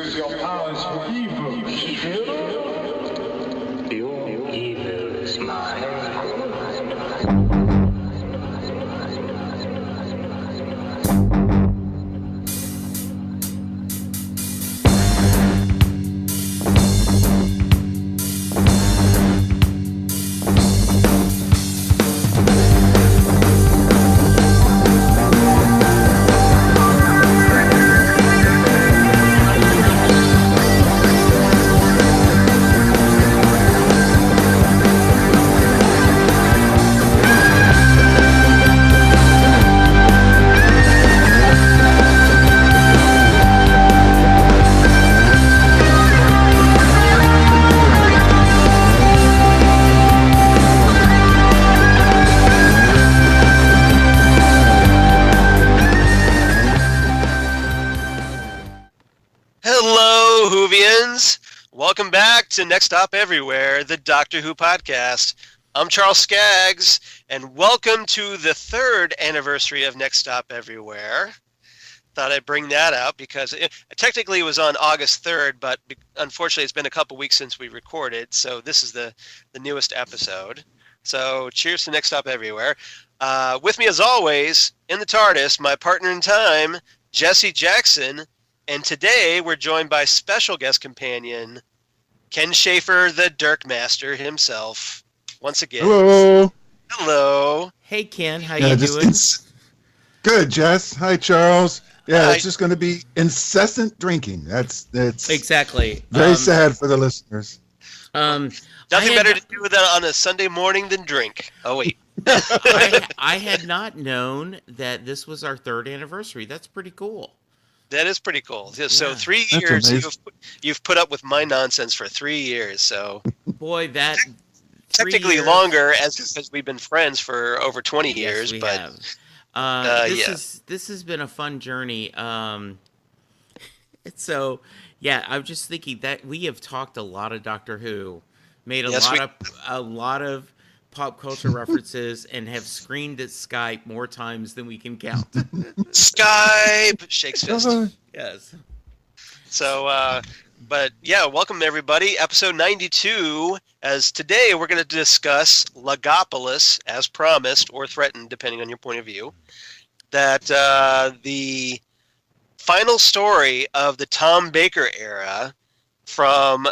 Use your powers for evil. Your evil is mine. Welcome back to Next Stop Everywhere, the Doctor Who podcast. I'm Charles Skaggs, and welcome to the third anniversary of Next Stop Everywhere. Thought I'd bring that out because technically it was on August 3rd, but unfortunately it's been a couple weeks since we recorded, so this is the newest episode. So cheers to Next Stop Everywhere. With me as always, in the TARDIS, my partner in time, Jesse Jackson, and today we're joined by special guest companion, Ken Schaefer, the Dirk Master himself, once again. Hello. Hello. Hey, Ken. How you doing? Good, Jess. Hi, Charles. Yeah, Hi. It's just going to be incessant drinking. That's Exactly. very sad for the listeners. Nothing better to do with that on a Sunday morning than drink. Oh, wait. I had not known that this was our third anniversary. That's pretty cool. That is pretty cool. So Yeah. 3 That's years, amazing. you've put up with my nonsense for 3 years. So Boy, that technically 3 years, longer because we've been friends for over 20 years. Yes, we but have. This has been a fun journey. So yeah, I'm just thinking that we have talked a lot of Doctor Who, made a lot of pop culture references, and have screamed at Skype more times than we can count. Skype shakes fist. Yes. So, but yeah, welcome everybody. Episode 92. As today we're going to discuss Logopolis, as promised or threatened, depending on your point of view. That the final story of the Tom Baker era from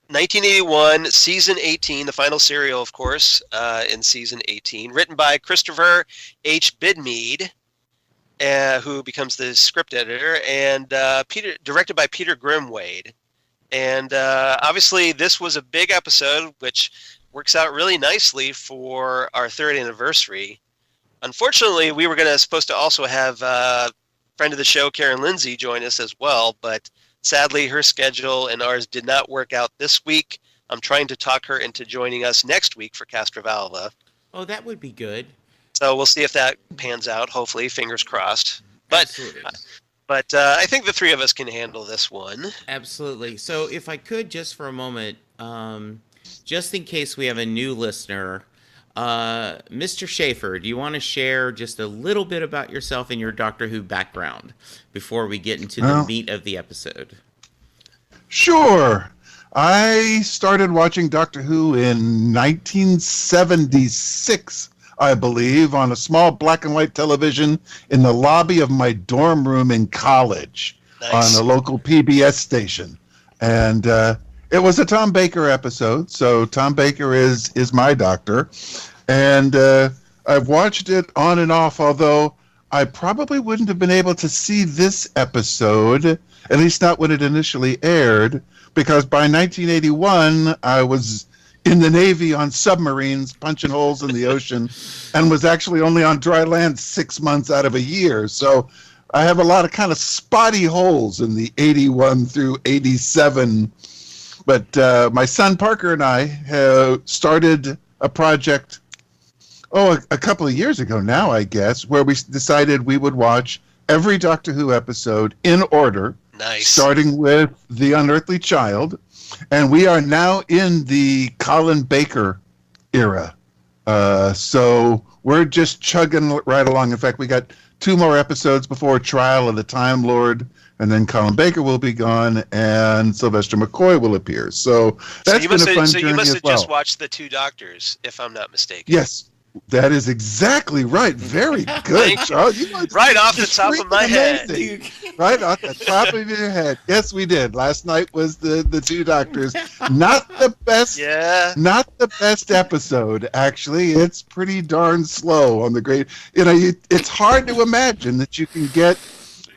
1981, season 18, the final serial, of course, in season 18, written by Christopher H. Bidmead, who becomes the script editor, and directed by Peter Grimwade. And obviously, this was a big episode, which works out really nicely for our third anniversary. Unfortunately, we were supposed to also have friend of the show, Karen Lindsay, join us as well, but sadly, her schedule and ours did not work out this week. I'm trying to talk her into joining us next week for Castrovalva. Oh, that would be good. So we'll see if that pans out, hopefully, fingers crossed. Absolutely. But I think the three of us can handle this one. Absolutely. So if I could, just for a moment, just in case we have a new listener, Mr. Schaefer, do you want to share just a little bit about yourself and your Doctor Who background before we get into the meat of the episode? Sure. I started watching Doctor Who in 1976, I believe, on a small black and white television in the lobby of my dorm room in college. Nice. On a local PBS station. And it was a Tom Baker episode, so Tom Baker is my doctor. And I've watched it on and off, although I probably wouldn't have been able to see this episode, at least not when it initially aired, because by 1981, I was in the Navy on submarines, punching holes in the ocean, and was actually only on dry land 6 months out of a year. So I have a lot of kind of spotty holes in the 81 through 87. But my son Parker and I have started a project, a couple of years ago now, I guess, where we decided we would watch every Doctor Who episode in order, Nice. starting with The Unearthly Child. And we are now in the Colin Baker era. So we're just chugging right along. In fact, we got 2 more episodes before Trial of the Time Lord, and then Colin Baker will be gone, and Sylvester McCoy will appear. So that's been a fun journey you must as have well. just watched The Two Doctors, if I'm not mistaken. Yes, that is exactly right. Very good, Charles. Right off the top of my head. Right off the top of your head. Yes, we did. Last night was the Two Doctors. Not the best. Yeah. Not the best episode. Actually, it's pretty darn slow on the great. It's hard to imagine that you can get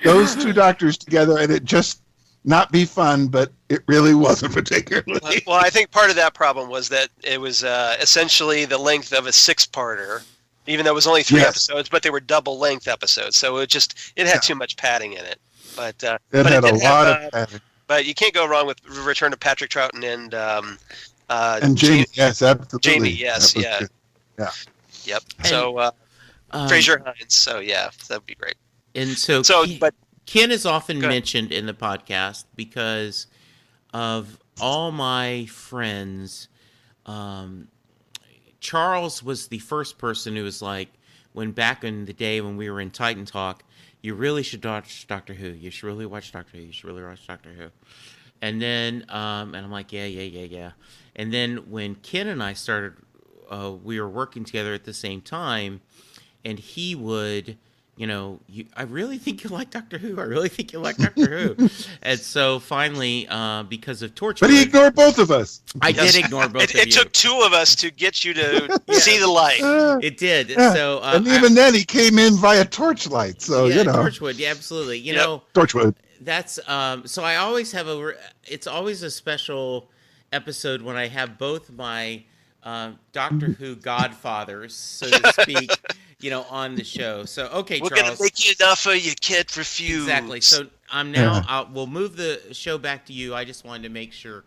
those two doctors together and it just not be fun, but it really wasn't particularly. Well, I think part of that problem was that it was essentially the length of a 6-parter, even though it was only 3 episodes, but they were double-length episodes, so it had too much padding in it. But it had a lot of padding. But you can't go wrong with Return of Patrick Troughton and Jamie. Yes, absolutely. Jamie, yes, yeah. Good. Yeah. Yep. So Fraser Hines. So yeah, that would be great. And Ken is often mentioned in the podcast because of all my friends. Charles was the first person who was like, when back in the day when we were in Titan Talk, you really should watch Doctor Who. You should really watch Doctor Who. You should really watch Doctor Who. And then, and I'm like, yeah. And then when Ken and I started, we were working together at the same time, and he would, I really think you like Doctor Who. I really think you like Doctor Who. And so finally, because of Torchwood. But he ignored both of us. I did ignore both of you. It took 2 of us to get you to see the light. It did. Yeah. So, and even then, he came in via Torchlight. So, Torchwood. Yeah, absolutely. Torchwood. That's, so I always have it's always a special episode when I have both my Doctor Who godfathers, so to speak, on the show. So, okay, We're Charles. going to make you an offer you can't refuse. Exactly. So I'm now, we'll move the show back to you. I just wanted to make sure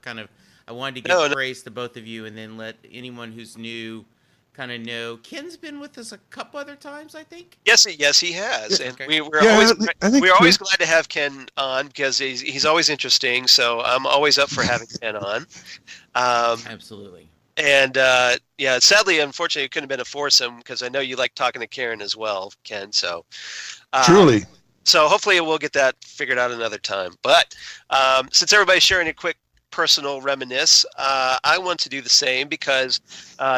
I wanted to give praise to both of you and then let anyone who's new kind of know. Ken's been with us a couple other times, I think. Yes, he has. And Okay. we're always glad to have Ken on because he's always interesting. So I'm always up for having Ken on. Absolutely. And sadly, unfortunately, it couldn't have been a foursome because I know you like talking to Karen as well, Ken. So Truly. So hopefully we'll get that figured out another time. But since everybody's sharing a quick personal reminisce, I want to do the same because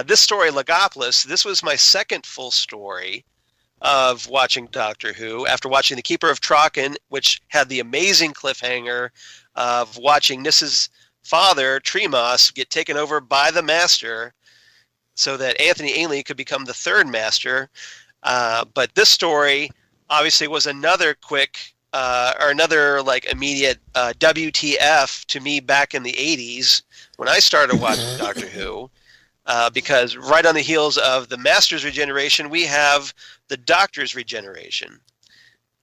this story, Logopolis, this was my second full story of watching Doctor Who after watching The Keeper of Traken, which had the amazing cliffhanger of watching Nyssa's father, Tremos, get taken over by the Master so that Anthony Ainley could become the third Master. But this story obviously was another quick or another immediate WTF to me back in the 80s when I started watching Doctor Who, because right on the heels of the Master's regeneration, we have the Doctor's regeneration.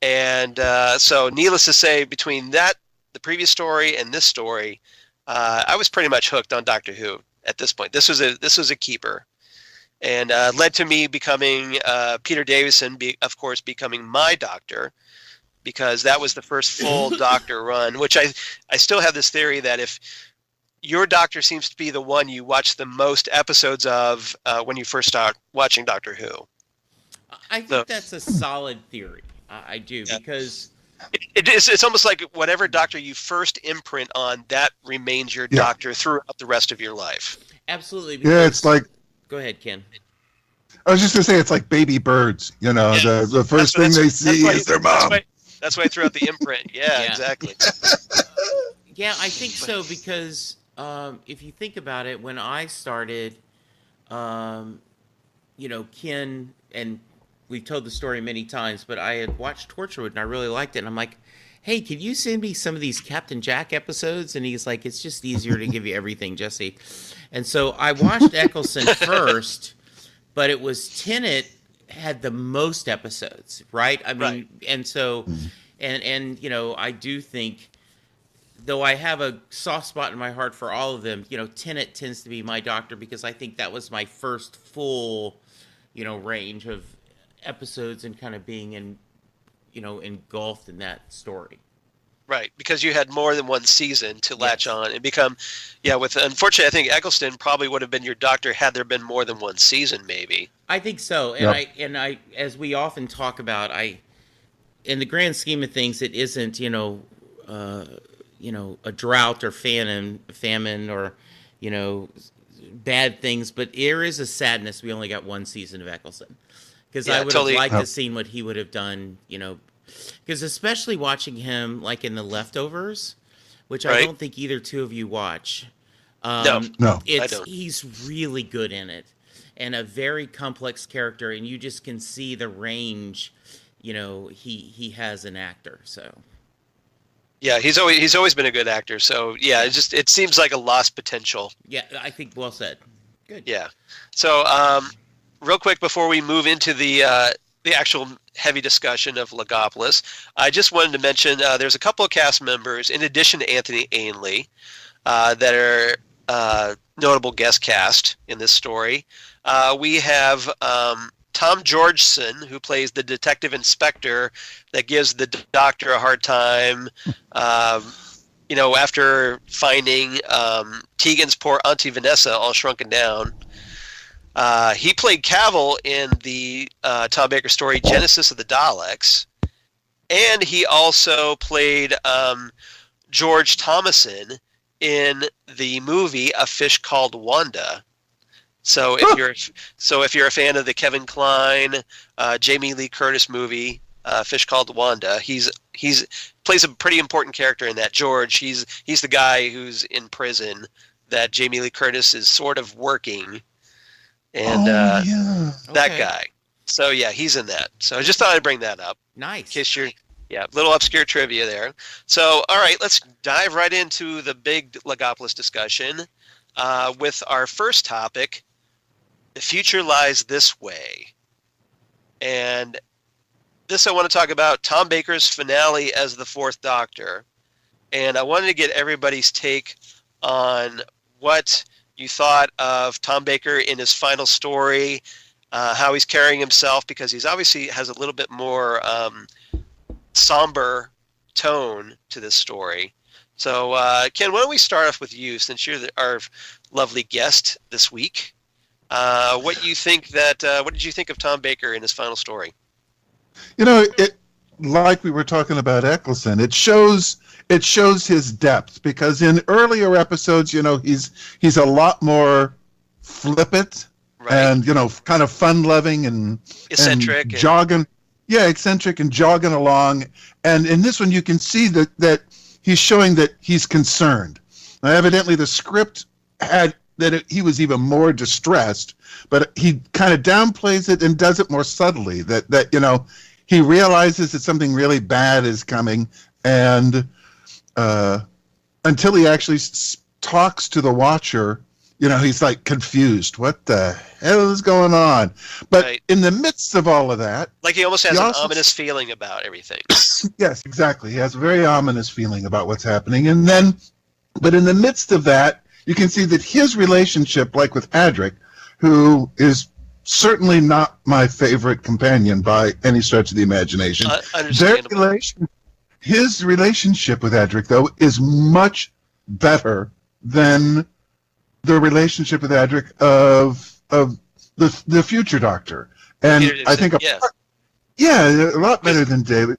And so needless to say, between the previous story and this story, I was pretty much hooked on Doctor Who at this point. This was a keeper, and led to me becoming Peter Davison, of course, becoming my Doctor, because that was the first full Doctor run. Which I still have this theory that if your Doctor seems to be the one you watch the most episodes of when you first start watching Doctor Who. I think that's a solid theory. I do, because it's almost like whatever Doctor you first imprint on, that remains your Doctor throughout the rest of your life. Absolutely. Yeah, it's like. Go ahead, Ken. I was just gonna say it's like baby birds. The first thing they see is their mom. That's why I threw out the imprint. Yeah, exactly. Yeah, I think so, because if you think about it, when I started, Ken, and we've told the story many times, but I had watched Torchwood and I really liked it. And I'm like, hey, can you send me some of these Captain Jack episodes? And he's like, it's just easier to give you everything, Jesse. And so I watched Eccleston first, but it was Tennant had the most episodes, right? I mean, and so, and I do think, though I have a soft spot in my heart for all of them, Tennant tends to be my Doctor because I think that was my first full, range of episodes and kind of being engulfed in that story. Right, because you had more than one season to latch on and become, unfortunately, I think Eccleston probably would have been your Doctor had there been more than one season, maybe. I think so, and I, as we often talk about, in the grand scheme of things, it isn't, a drought or famine or, bad things. But there is a sadness. We only got one season of Eccleston, because I would have liked to seen what he would have done. Because especially watching him like in The Leftovers, which I don't think either two of you watch. No, I don't. He's really good in it, and a very complex character, and you just can see the range, he has an actor. So, yeah, he's always been a good actor. So, yeah, it seems like a lost potential. Yeah, I think well said. Good. Yeah. So, real quick before we move into the actual heavy discussion of Logopolis, I just wanted to mention there's a couple of cast members in addition to Anthony Ainley that are notable guest cast in this story. We have Tom Georgeson, who plays the detective inspector that gives the doctor a hard time, after finding Tegan's poor Auntie Vanessa all shrunken down. He played Cavil in the Tom Baker story Genesis of the Daleks, and he also played George Thomason in the movie A Fish Called Wanda. So if you're a fan of the Kevin Kline, Jamie Lee Curtis movie, Fish Called Wanda, he's plays a pretty important character in that. George, he's the guy who's in prison that Jamie Lee Curtis is sort of working, and that guy. So yeah, he's in that. So I just thought I'd bring that up. Nice. In case you're. Yeah, little obscure trivia there. So, all right, let's dive right into the big Logopolis discussion with our first topic, The Future Lies This Way. And this I want to talk about Tom Baker's finale as the Fourth Doctor. And I wanted to get everybody's take on what you thought of Tom Baker in his final story, how he's carrying himself, because he's obviously has a little bit more somber tone to this story. So, Ken, why don't we start off with you, since you're our lovely guest this week? What did you think of Tom Baker in his final story? Like we were talking about Eccleston, it shows his depth, because in earlier episodes, he's a lot more flippant, and kind of fun-loving and eccentric and jogging. Yeah, eccentric and jogging along. And in this one, you can see that he's showing that he's concerned. Now, evidently, the script had that he was even more distressed, but he kind of downplays it and does it more subtly. That he realizes that something really bad is coming, and until he actually talks to the Watcher, he's like confused. What the hell is going on? But in the midst of all of that, like he almost has an ominous feeling about everything. Yes, exactly. He has a very ominous feeling about what's happening. But in the midst of that, you can see that his relationship, like with Adric, who is certainly not my favorite companion by any stretch of the imagination. His relationship with Adric, though, is much better than the relationship with Adric of the future Doctor, and I think a lot better than David.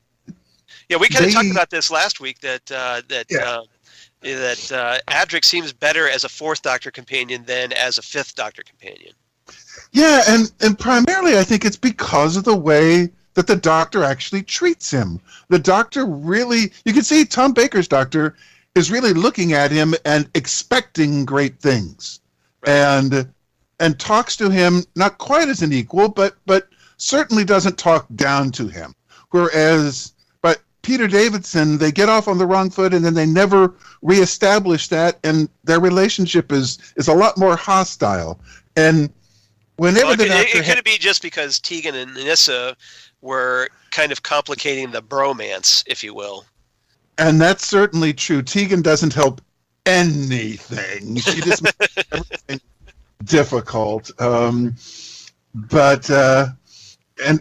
Yeah, we kind of talked about this last week that Adric seems better as a Fourth Doctor companion than as a Fifth Doctor companion. Yeah, and primarily I think it's because of the way that the Doctor actually treats him. The Doctor really, you can see Tom Baker's Doctor is really looking at him and expecting great things, and talks to him not quite as an equal, but certainly doesn't talk down to him. But Peter Davison, they get off on the wrong foot, and then they never reestablish that, and their relationship is a lot more hostile. And whenever it could be just because Tegan and Nyssa were kind of complicating the bromance, if you will. And that's certainly true. Tegan doesn't help anything. She just makes everything difficult. But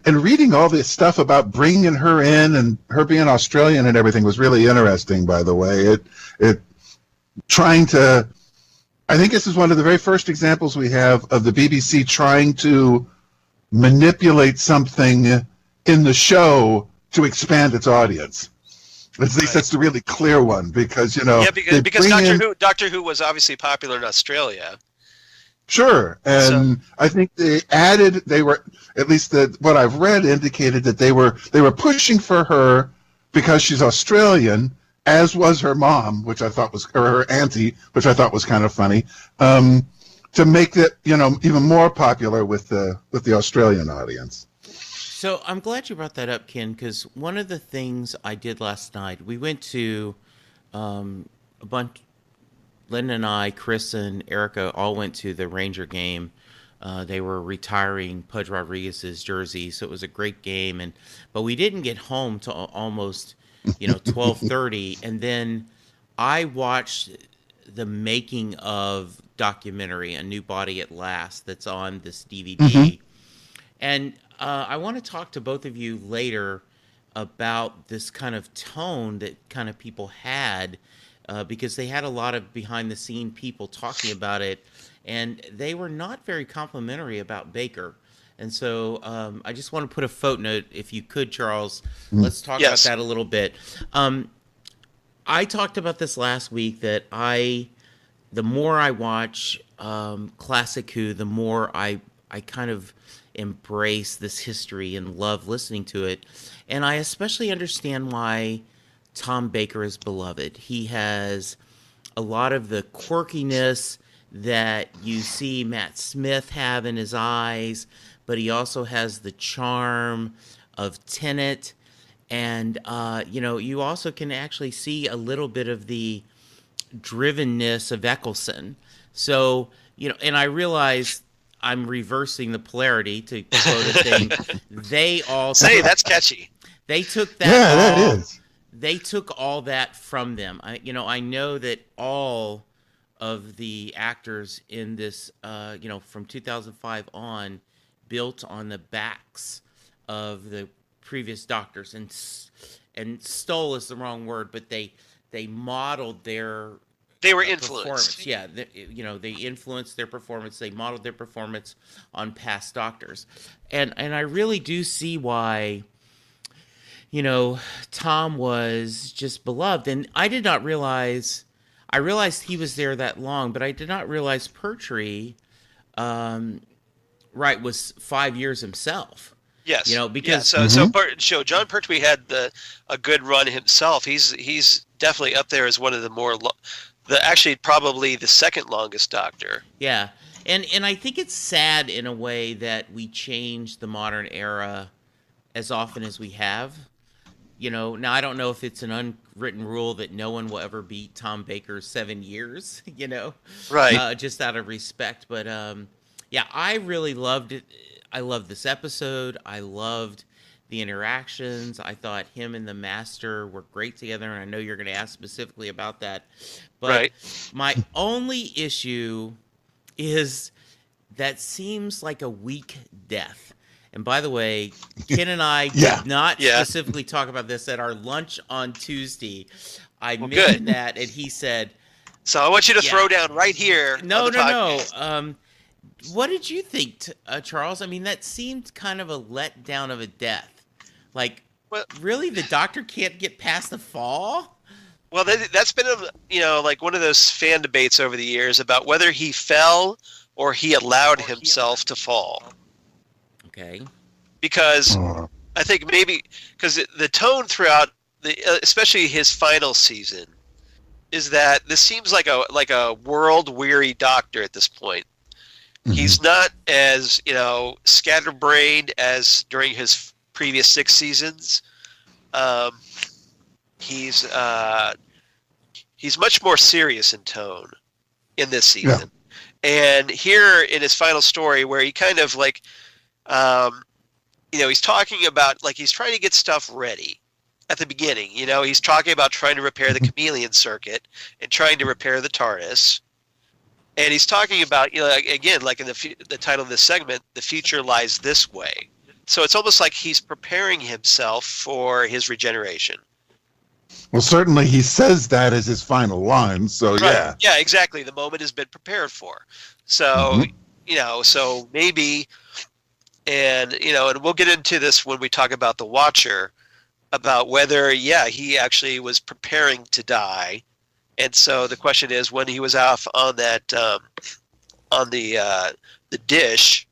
reading all this stuff about bringing her in and her being Australian and everything was really interesting, by the way. I think this is one of the very first examples we have of the BBC trying to manipulate something in the show to expand its audience. At least that's the really clear one, because Yeah, they because bring Doctor Who was obviously popular in Australia. Sure, and I think they were, at least what I've read indicated that they were pushing for her because she's Australian, as was her mom, which I thought was, or her auntie, which I thought was kind of funny, to make it even more popular with the Australian audience. So I'm glad you brought that up, Ken, because one of the things I did last night, we went to a bunch. Lynn and I, Chris and Erica all went to the Ranger game. They were retiring Pudge Rodriguez's jersey, so it was a great game. But we didn't get home till almost 12:30, and then I watched the making of documentary, A New Body at Last, that's on this DVD. And I want to talk to both of you later about this kind of tone that kind of people had. Because they had a lot of behind-the-scene people talking about it, and they were not very complimentary about Baker. And so I just want to put a footnote, if you could, Charles. Let's talk about that a little bit. I talked about this last week, that the more I watch Classic Who, the more I kind of embrace this history and love listening to it. And I especially understand why Tom Baker is beloved. He has a lot of the quirkiness that you see Matt Smith have in his eyes, but he also has the charm of Tennant. And, you also can actually see a little bit of the drivenness of Eccleston. So, and I realize I'm reversing the polarity, to quote a thing. They all... Say, that's catchy. They took that that is. They took all that from them. I know that all of the actors in this, from 2005 on, built on the backs of the previous doctors, and stole is the wrong word, but they modeled their They were influenced. performance. Yeah, they influenced their performance. They modeled their performance on past doctors, and I really do see why. Tom was just beloved, and I did not realize. I realized he was there that long, but I did not realize Pertwee, was 5 years himself. Yes. Because so John Pertwee had a good run himself. He's definitely up there as one of the more actually probably the second longest Doctor. Yeah, and I think it's sad in a way that we change the modern era as often as we have. Now I don't know if it's an unwritten rule that no one will ever beat Tom Baker's 7 years, right? Just out of respect. But I really loved it. I loved this episode. I loved the interactions. I thought him and the Master were great together, and I know you're going to ask specifically about that. But my only issue is that seems like a weak death. And by the way, Ken and I did not specifically talk about this at our lunch on Tuesday. I mentioned that, and he said... So I want you to throw down right here. No. What did you think, Charles? I mean, that seemed kind of a letdown of a death. Like, really, the Doctor can't get past the fall? Well, that's been like one of those fan debates over the years about whether he fell or he allowed himself to fall. Okay. Because I think maybe because the tone throughout especially his final season is that this seems like a world weary Doctor at this point. Mm-hmm. He's not as scatterbrained as during his previous 6 seasons. He's much more serious in tone in this season, and here in his final story where he kind of like. He's talking about he's trying to get stuff ready at the beginning. He's talking about trying to repair the chameleon circuit and trying to repair the TARDIS. And he's talking about, again, like in the title of this segment, the future lies this way. So it's almost like he's preparing himself for his regeneration. Well, certainly he says that as his final line. So, right. Yeah, exactly. The moment has been prepared for. So, so maybe... And, and we'll get into this when we talk about the Watcher, about whether, he actually was preparing to die. And so the question is, when he was off on that on the dish,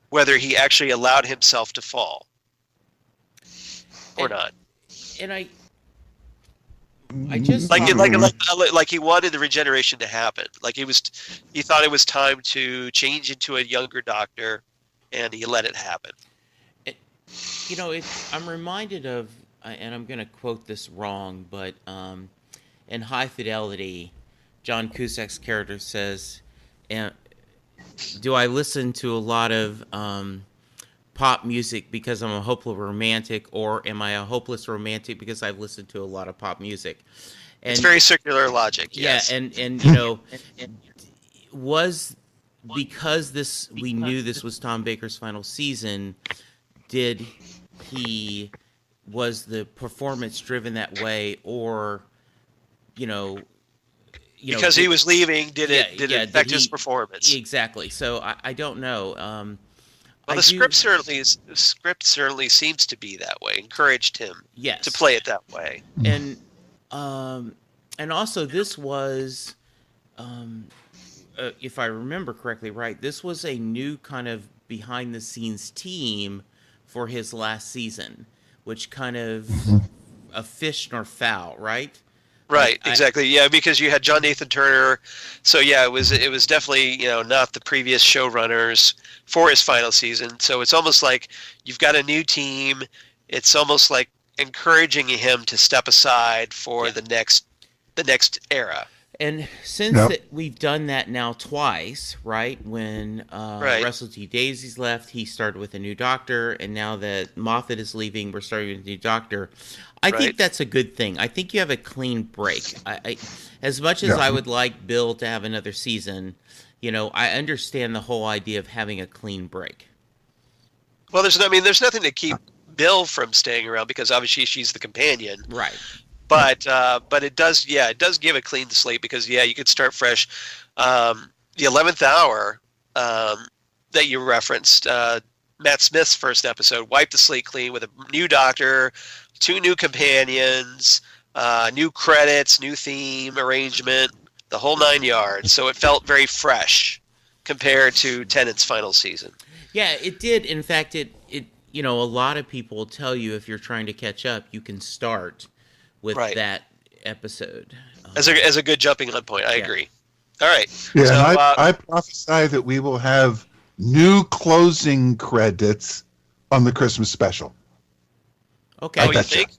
whether he actually allowed himself to fall or not. And I just like he wanted the regeneration to happen. Like he thought it was time to change into a younger Doctor, and he let it happen. I'm reminded of, and I'm going to quote this wrong, but in High Fidelity, John Cusack's character says, do I listen to a lot of pop music because I'm a hopeless romantic, or am I a hopeless romantic because I've listened to a lot of pop music? And, it's very circular logic, yes. Yeah, and was because we knew this was Tom Baker's final season, was the performance driven that way, or because he was leaving, did it affect his performance? Exactly. So I don't know. The script certainly seems to be that way. Encouraged him to play it that way. And also this was, if I remember correctly, right, this was a new kind of behind the scenes team for his last season, which kind of a fish nor fowl, right? Right, exactly. Because you had John Nathan Turner, so it was definitely not the previous showrunners for his final season. So it's almost like you've got a new team. It's almost like encouraging him to step aside for the next era. And since we've done that now twice, right? When Russell T Daisies left, he started with a new Doctor, and now that Moffat is leaving, we're starting with a new Doctor. I think that's a good thing. I think you have a clean break. I as much as I would like Bill to have another season, I understand the whole idea of having a clean break. Well, there's nothing to keep Bill from staying around, because obviously she's the companion, right? But it does give a clean slate, because you could start fresh. The 11th Hour that you referenced, Matt Smith's first episode, wiped the slate clean with a new Doctor, 2 new companions, new credits, new theme arrangement, the whole 9 yards. So it felt very fresh compared to Tennant's final season. Yeah, it did. In fact, it a lot of people will tell you, if you're trying to catch up, you can start with that episode as a good jumping on point. I agree. All right. Yeah, so, I prophesy that we will have new closing credits on the Christmas special. Okay. You think?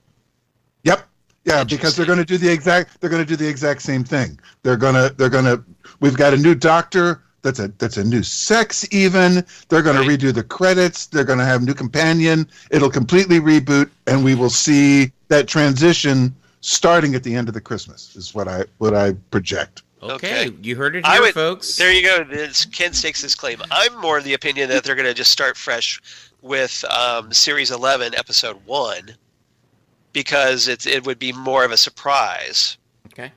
Yep. Yeah, because they're going to do the exact same thing. We've got a new Doctor. That's a new sex even. They're going to redo the credits. They're going to have new companion. It'll completely reboot, and we will see that transition starting at the end of the Christmas is what I project. Okay. You heard it here, folks. There you go. Ken stakes his claim. I'm more of the opinion that they're going to just start fresh with Series 11, Episode 1, because it would be more of a surprise. Okay.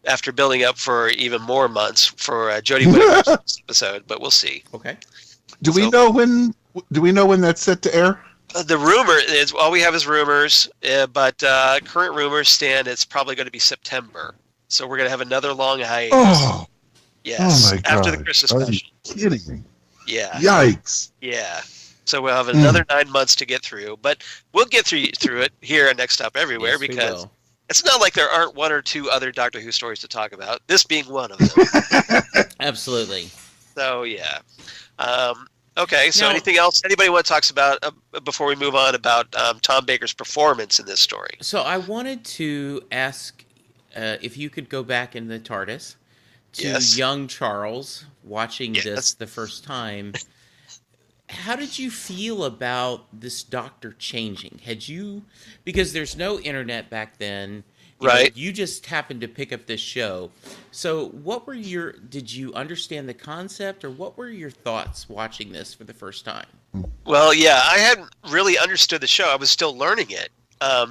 After building up for even more months for Jodie Whittaker's episode, but we'll see. Okay. Do we know when that's set to air? The rumor is, all we have is rumors, but current rumors stand it's probably going to be September. So we're going to have another long hiatus. Oh. Yes. Oh my God. After the Christmas special. Are you kidding me? Yeah. Yikes. Yeah. So we'll have another 9 months to get through, but we'll get through it here on Next Stop Everywhere, because it's not like there aren't 1 or 2 other Doctor Who stories to talk about, this being one of them. Absolutely. So, yeah. Okay, so anything else anybody want to talk about before we move on about Tom Baker's performance in this story? So I wanted to ask if you could go back in the TARDIS to young Charles watching this the first time. How did you feel about this Doctor changing? Because there's no internet back then, you just happened to pick up this show. So did you understand the concept, or what were your thoughts watching this for the first time? Well, I hadn't really understood the show. I was still learning it,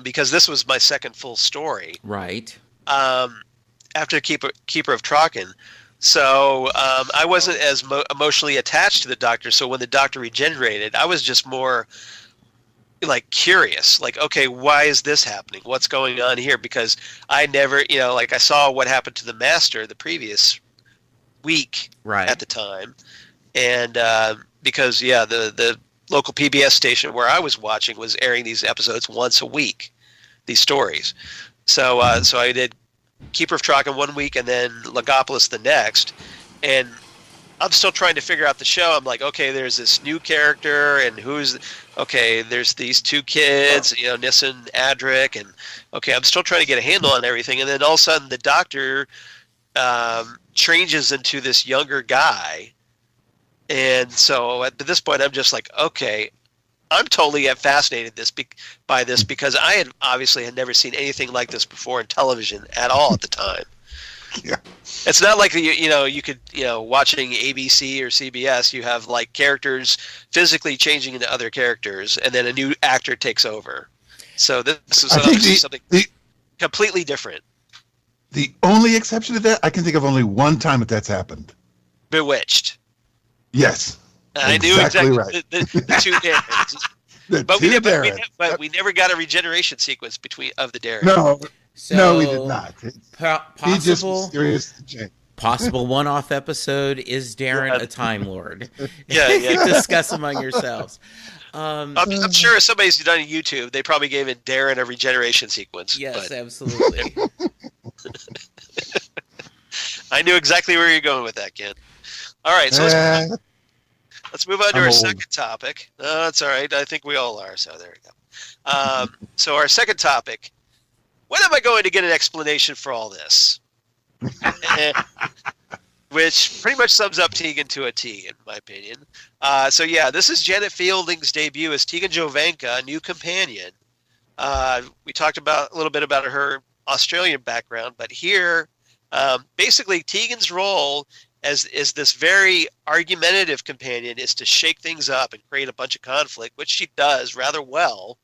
because this was my second full story. Right. After Keeper of Traken. So I wasn't as emotionally attached to the Doctor. So when the Doctor regenerated, I was just more like curious, like, okay, why is this happening? What's going on here? Because I never, like I saw what happened to the Master the previous week at the time. And because, the local PBS station where I was watching was airing these episodes once a week, these stories. So I did Keeper of Traken one week and then Logopolis the next. And I'm still trying to figure out the show. I'm like, okay, there's this new character, and there's these two kids, Nyssa and Adric, and okay, I'm still trying to get a handle on everything. And then all of a sudden, the Doctor changes into this younger guy, and so at this point, I'm just like, okay, I'm totally fascinated by this because I had obviously never seen anything like this before in television at all at the time. Yeah. It's not like you could watching ABC or CBS, you have like characters physically changing into other characters and then a new actor takes over. So this is something completely different. The only exception to that, I can think of only one time that's happened. Bewitched. Yes. I knew exactly right. the two Darrens. But we never got a regeneration sequence of the Darrens. No, we did not. Possible, he just mysterious change. Possible one-off episode, is Darren a Time Lord? Yeah. Discuss among yourselves. I'm sure if somebody's done YouTube, they probably gave it Darren a regeneration sequence. Yes, absolutely. I knew exactly where you're going with that, Ken. All right, so let's move on to our second topic. That's all right. I think we all are, so there we go. So our second topic, when am I going to get an explanation for all this? Which pretty much sums up Tegan to a T, in my opinion. This is Janet Fielding's debut as Tegan Jovanka, a new companion. We talked a little bit about her Australian background, but here, basically Tegan's role as this very argumentative companion is to shake things up and create a bunch of conflict, which she does rather well.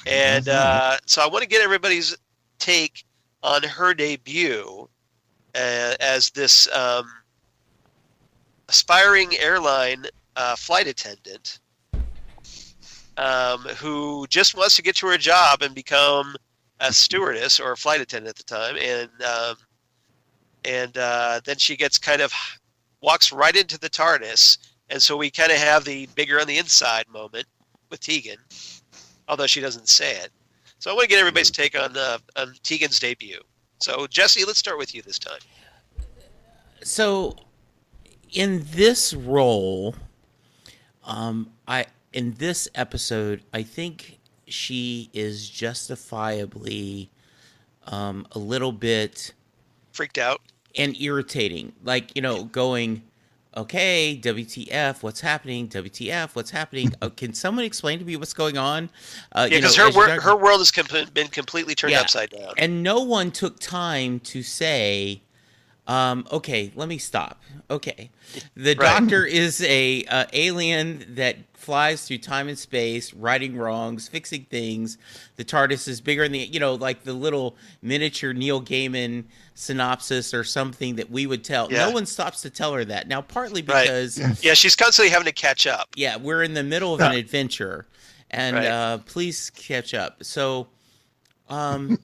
And so I want to get everybody's take on her debut as this aspiring airline flight attendant who just wants to get to her job and become a stewardess or a flight attendant at the time, and then she gets walks right into the TARDIS, and so we kind of have the bigger on the inside moment with Tegan, although she doesn't say it. So I want to get everybody's take on Tegan's debut. So Jesse, let's start with you this time. So in this role, in this episode, I think she is justifiably a little bit freaked out and irritating, like, going, okay, WTF, what's happening? WTF, what's happening? Can someone explain to me what's going on? Because her world has been completely turned upside down. And no one took time to say, okay, let me stop. Okay. The Doctor is a alien that flies through time and space, righting wrongs, fixing things. The TARDIS is bigger than like the little miniature Neil Gaiman synopsis or something that we would tell. Yeah. No one stops to tell her that. Now, partly because... Yeah, she's constantly having to catch up. Yeah, we're in the middle of an adventure, and please catch up. So, I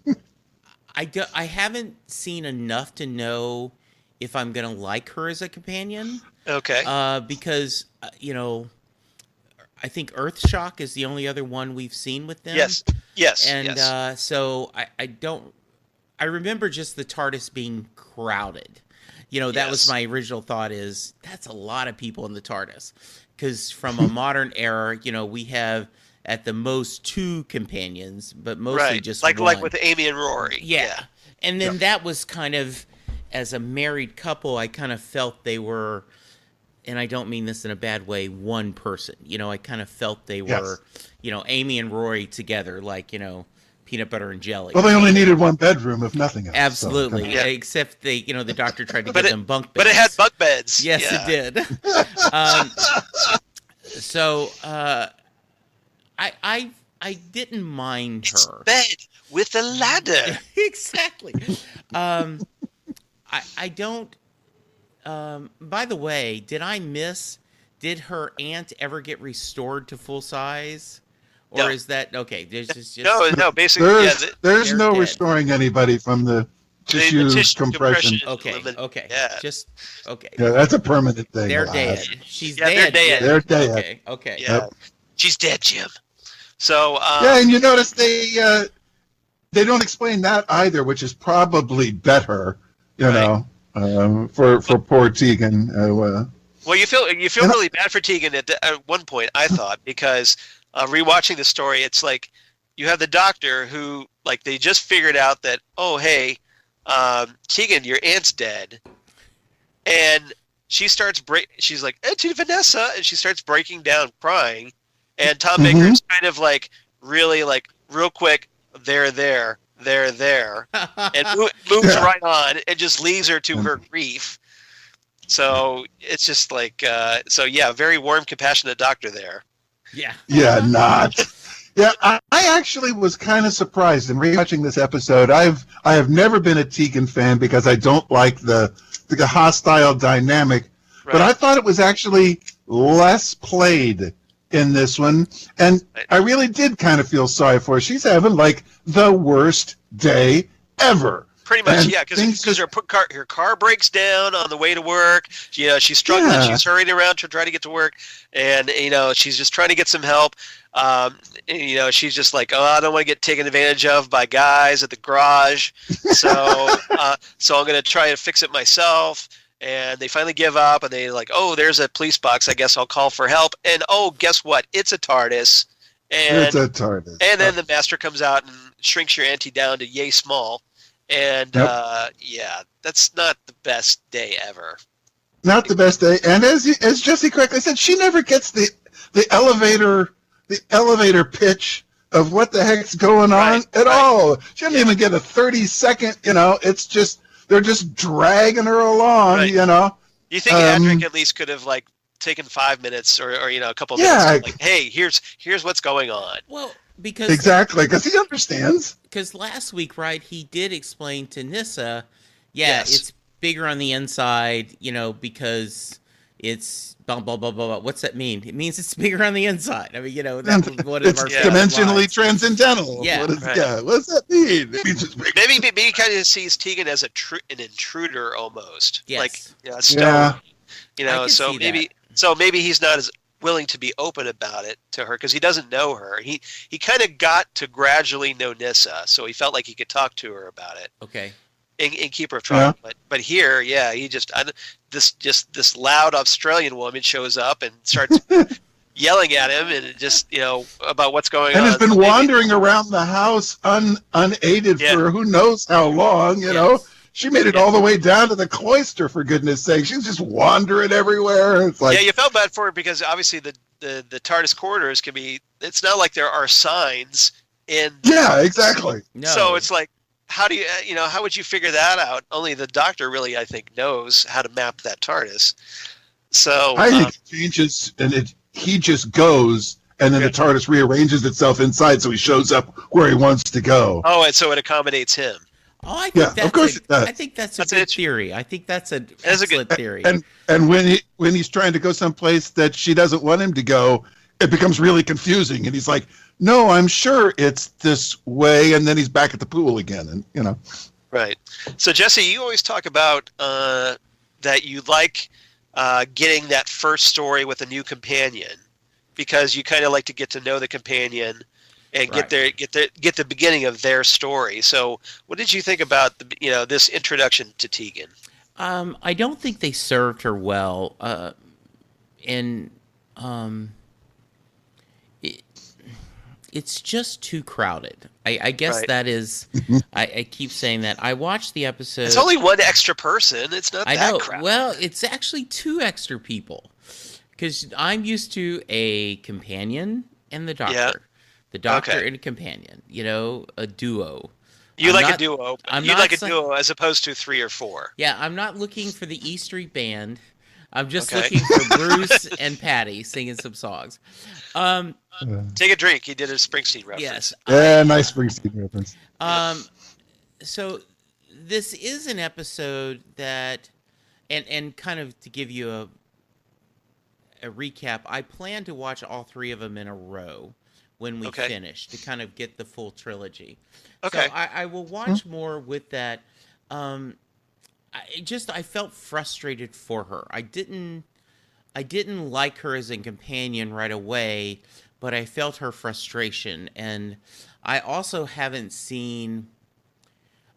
haven't seen enough to know if I'm going to like her as a companion. Okay. Because, I think Earthshock is the only other one we've seen with them. Yes. And so I remember just the TARDIS being crowded. That was my original thought, is that's a lot of people in the TARDIS. Because from a modern era, we have at the most 2 companions, but mostly just one. Like with Amy and Rory. Yeah. And then that was kind of, as a married couple, I kind of felt they were, and I don't mean this in a bad way, one person. I kind of felt they were, Amy and Rory together, like, peanut butter and jelly. Well, they only needed one bedroom, if nothing else. Absolutely. So, except the doctor tried to give them bunk beds. But it had bunk beds. Yes, it did. I didn't mind her. It's bed with a ladder. Exactly. I don't. By the way, did her aunt ever get restored to full size, Or No. is that okay? There's just No. Basically, There's they're no dead. restoring anybody from the tissue, compression. Okay. Yeah. Just okay. Yeah, that's a permanent thing. They're alas. dead. She's Yeah, they're dead. dead. They're dead. Okay. Okay. Yeah. She's dead, Jim. So Yeah, and you notice they don't explain that either, which is probably better, Right. for poor Tegan. well, you feel really bad for Tegan at one point, I thought, because rewatching the story, it's like you have the doctor who, like, they just figured out that, oh, hey, Tegan, your aunt's dead, and she starts she's like, Auntie Vanessa, and she starts breaking down, crying, and Tom Baker's kind of like really like real quick, they're there, and moves right on and just leaves her to her grief. So it's just like, very warm, compassionate doctor there. Yeah. Yeah, not. Yeah, I actually was kind of surprised in rewatching this episode. I have never been a Tegan fan because I don't like the hostile dynamic, Right. but I thought it was actually less played in this one, and I really did kind of feel sorry for her. She's having like the worst day ever. Pretty much, And yeah, things because her car breaks down on the way to work. She's struggling. Yeah. She's hurrying around to try to get to work, and she's just trying to get some help. She's just like, oh, I don't want to get taken advantage of by guys at the garage, so I'm going to try to fix it myself. And they finally give up, and they like, oh, there's a police box. I guess I'll call for help. And oh, guess what? It's a TARDIS. And It's a TARDIS. And then the master comes out and shrinks your auntie down to yay small. And that's not the best day ever. Not the best day. And as Jesse correctly said, she never gets the elevator pitch of what the heck's going on at all. She doesn't even get a 30-second. It's just they're just dragging her along. Right. You think Adric at least could have like taken 5 minutes or a couple of minutes, like, hey, here's what's going on. Well, because he understands. Because last week, right, he did explain to Nyssa, it's bigger on the inside, because it's blah, blah, blah, blah, blah. What's that mean? It means it's bigger on the inside. I mean, that's one of our dimensionally lines. transcendental. Yeah. What's that mean? It means it's bigger. Maybe he kind of sees Tegan as an intruder almost. Yes. Like a stone. I can So see maybe that. so maybe he's not as willing to be open about it to her because he doesn't know her. He kind of got to gradually know Nyssa, so he felt like he could talk to her about it. Okay. And keep her from it. But here, he just this loud Australian woman shows up and starts yelling at him and just about what's going on. And has been wandering around the house unaided for who knows how long. She made it all the way down to the cloister, for goodness sake. She's just wandering everywhere. It's like, you felt bad for her because obviously the TARDIS corridors can be. It's not like there are signs in. Yeah, exactly. No. So it's like, how do you how would you figure that out? Only the doctor really, I think, knows how to map that TARDIS. So I think it changes, and he just goes, and then the TARDIS rearranges itself inside, so he shows up where he wants to go. Oh, and so it accommodates him. Oh, I think of course it does. I think that's a good theory. I think that's an That's a excellent good theory. And when he's trying to go someplace that she doesn't want him to go, it becomes really confusing, and he's like, "No, I'm sure it's this way," and then he's back at the pool again, and Right. So Jesse, you always talk about that you like getting that first story with a new companion because you kind of like to get to know the companion and get the beginning of their story. So, what did you think about this introduction to Tegan? I don't think they served her well, it's just too crowded. I guess that is. I keep saying that. I watched the episode. It's only one extra person. It's not that crowded. Well, it's actually two extra people because I'm used to a companion and the doctor. Yeah. The doctor and a companion, a duo. You like a duo. You like a duo as opposed to 3 or 4. Yeah, I'm not looking for the E Street Band. I'm just looking for Bruce and Patty singing some songs. Take a drink. He did a Springsteen reference. Yes. Nice Springsteen reference. So this is an episode that, and kind of to give you a recap, I plan to watch all 3 of them in a row. when we Okay. finish to kind of get the full trilogy. Okay. So I will watch more with that. I felt frustrated for her. I didn't like her as a companion right away, but I felt her frustration. And I also I didn't see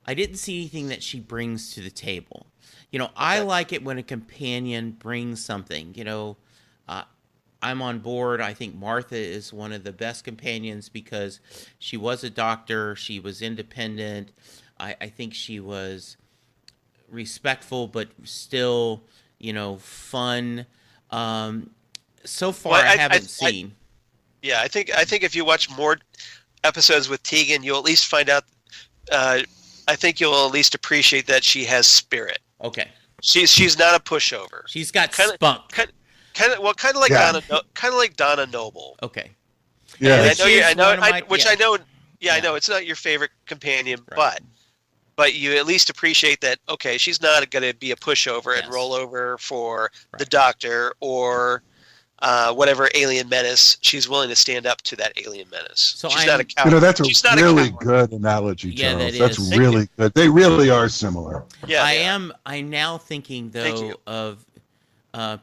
anything that she brings to the table. I like it when a companion brings something. I'm on board. I think Martha is one of the best companions because she was a doctor. She was independent. I think she was respectful, but still, fun. So far, I haven't seen. I think if you watch more episodes with Tegan, you'll at least find out. I think you'll at least appreciate that she has spirit. Okay. She's not a pushover. She's got spunk. Kind of like Donna Noble. Okay. Yeah. I know it's not your favorite companion, Right. but you at least appreciate that. Okay, she's not going to be a pushover and roll over for the Doctor or whatever alien menace. She's willing to stand up to that alien menace. So she's not a coward. That's a really coward. good analogy, Yeah, Charles. that That's is. really good. They really are similar. Yeah, I'm now thinking though of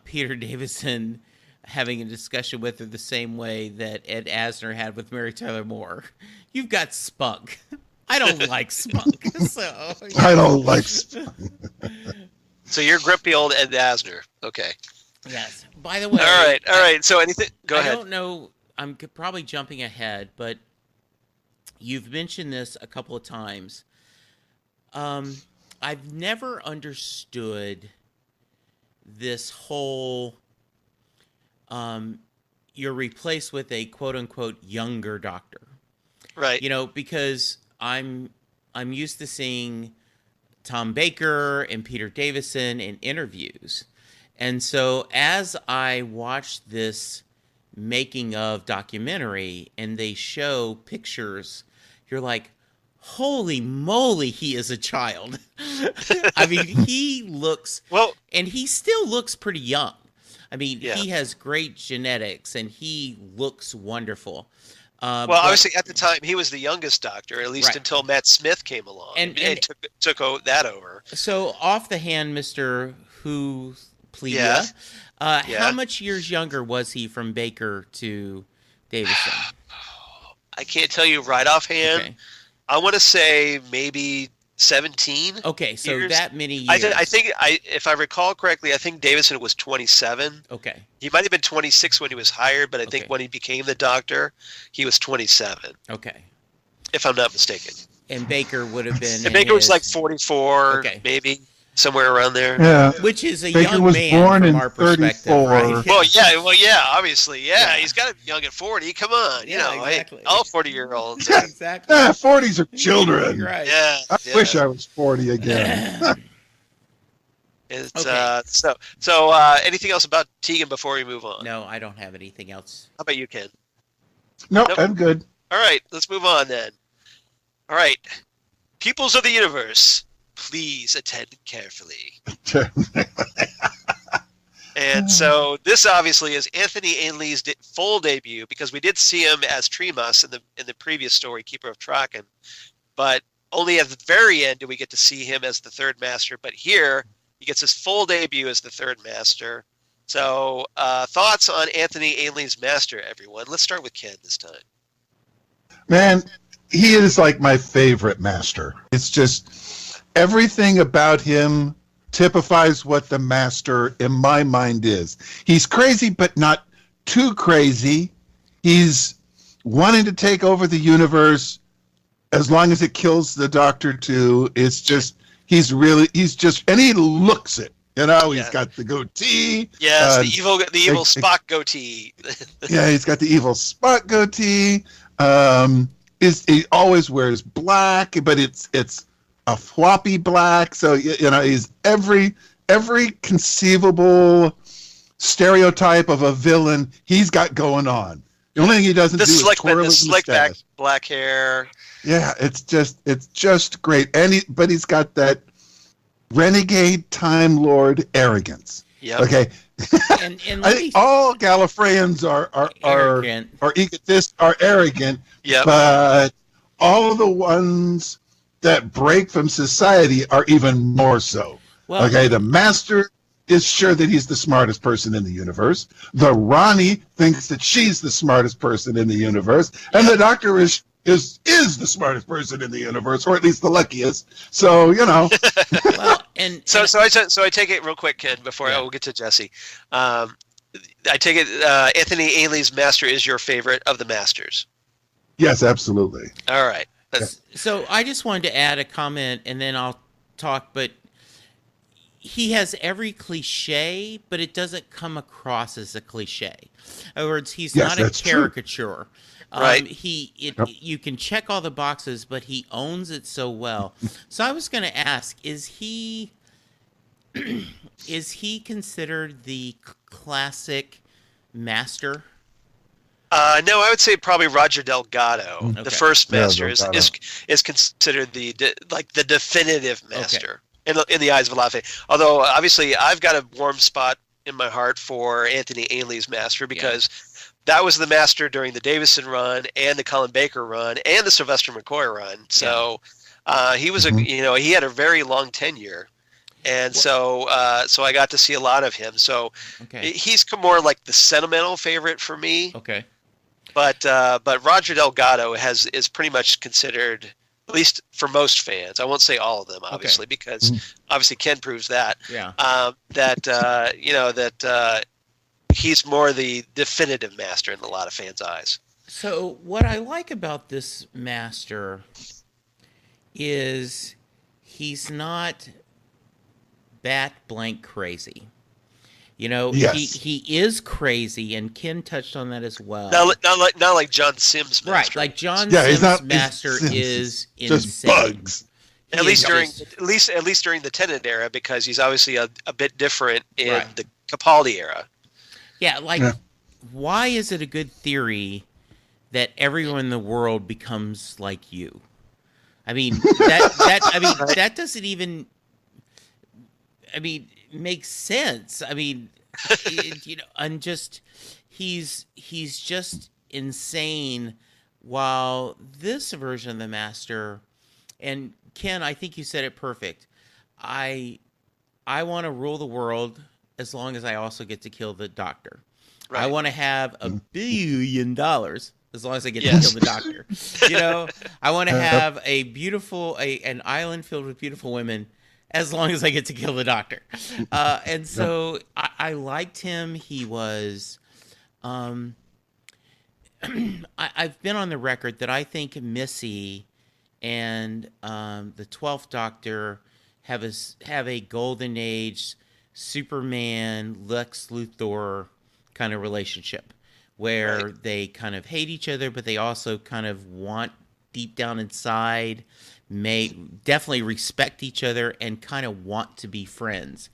Peter Davison having a discussion with her the same way that Ed Asner had with Mary Tyler Moore. You've got spunk. I don't like spunk. So I don't like. So you're grippy old Ed Asner. Okay. Yes. By the way. All right. So anything? Go ahead. I don't know. I'm probably jumping ahead, but you've mentioned this a couple of times. I've never understood this whole you're replaced with a quote unquote younger Doctor. Right. Because I'm used to seeing Tom Baker and Peter Davison in interviews. And so as I watched this making of documentary and they show pictures, you're like, holy moly, he is a child. I mean, he looks, and he still looks pretty young. I mean, he has great genetics and he looks wonderful. Obviously at the time he was the youngest Doctor, at least until Matt Smith came along and took that over. So off the hand, Mr. Who Plegia, how much years younger was he from Baker to Davison? I can't tell you right offhand. Okay. I want to say maybe 17. Okay, so years. that many years. I think if I recall correctly, I think Davison was 27. Okay. He might have been 26 when he was hired, but I think when he became the Doctor, he was 27. Okay. If I'm not mistaken. And Baker would have been. And Baker was like 44, maybe somewhere around there. Yeah. Which is a Baker young was man born from in our perspective, 34. right? Well, obviously, he's got to be young at 40. Come on, exactly. Hey, all 40-year-olds. Exactly. 40s are children. Right. Yeah. I wish I was 40 again. It's anything else about Tegan before we move on? No, I don't have anything else. How about you, Ken? Nope, I'm good. All right, let's move on then. All right, peoples of the universe, please attend carefully. And so this obviously is Anthony Ainley's full debut, because we did see him as Tremas in the previous story, Keeper of Traken, but only at the very end do we get to see him as the Third Master. But here he gets his full debut as the Third Master. So thoughts on Anthony Ainley's Master, everyone? Let's start with Ken this time. Man, he is like my favorite Master. It's just everything about him typifies what the Master in my mind is. He's crazy, but not too crazy. He's wanting to take over the universe as long as it kills the Doctor too. It's just, and he looks it. He's got the goatee. Yes, the evil Spock goatee. Yeah, he's got the evil Spock goatee. He always wears black, but it's a floppy black. So he's every conceivable stereotype of a villain he's got going on. The only thing he doesn't do is twirl his slick back, mustache. black hair. Yeah, it's just great. But he's got that renegade Time Lord arrogance. Yep. Okay. And I think all Gallifreyans arrogant. are egotists, are arrogant, Yep. but all of the ones that break from society are even more so. Well, Okay, the Master is sure that he's the smartest person in the universe. The Ronnie thinks that she's the smartest person in the universe, and the Doctor is the smartest person in the universe, or at least the luckiest. So well, and So I take it real quick, Ken, before I will get to Jesse. I take it Anthony Ainley's Master is your favorite of the Masters. Yes, absolutely. All right. So I just wanted to add a comment, and then I'll talk. But he has every cliche, but it doesn't come across as a cliche. In other words, he's not a caricature. Right. You can check all the boxes, but he owns it so well. So I was going to ask: is he considered the classic Master? No, I would say probably Roger Delgado, Okay. the first Master, Delgado. is considered the definitive Master in the eyes of a lot of people. Although obviously I've got a warm spot in my heart for Anthony Ainley's Master because that was the Master during the Davison run and the Colin Baker run and the Sylvester McCoy run. So he was he had a very long tenure. And so I got to see a lot of him. So he's more like the sentimental favorite for me. Okay. But Roger Delgado is pretty much considered, at least for most fans. I won't say all of them, obviously, because obviously Ken proves that. Yeah. That he's more the definitive Master in a lot of fans' eyes. So what I like about this Master is he's not bat blank crazy. Yes. He is crazy, and Ken touched on that as well. Not like John Sims' Master. Right, like John Yeah, Sims' Master is just insane. bugs. At least during the Tennant era, because he's obviously a bit different in the Capaldi era. Yeah, why is it a good theory that everyone in the world becomes like you? I mean, that doesn't even make sense. I mean, and just he's just insane. While this version of the Master, and Ken, I think you said it perfect. I want to rule the world as long as I also get to kill the Doctor. Right. I want to have $1 billion as long as I get to kill the Doctor. I want to have an island filled with beautiful women as long as I get to kill the Doctor. And so I liked him. He was... I've been on the record that I think Missy and the 12th Doctor have a golden age Superman, Lex Luthor kind of relationship where they kind of hate each other, but they also kind of want deep down inside, may definitely respect each other and kind of want to be friends.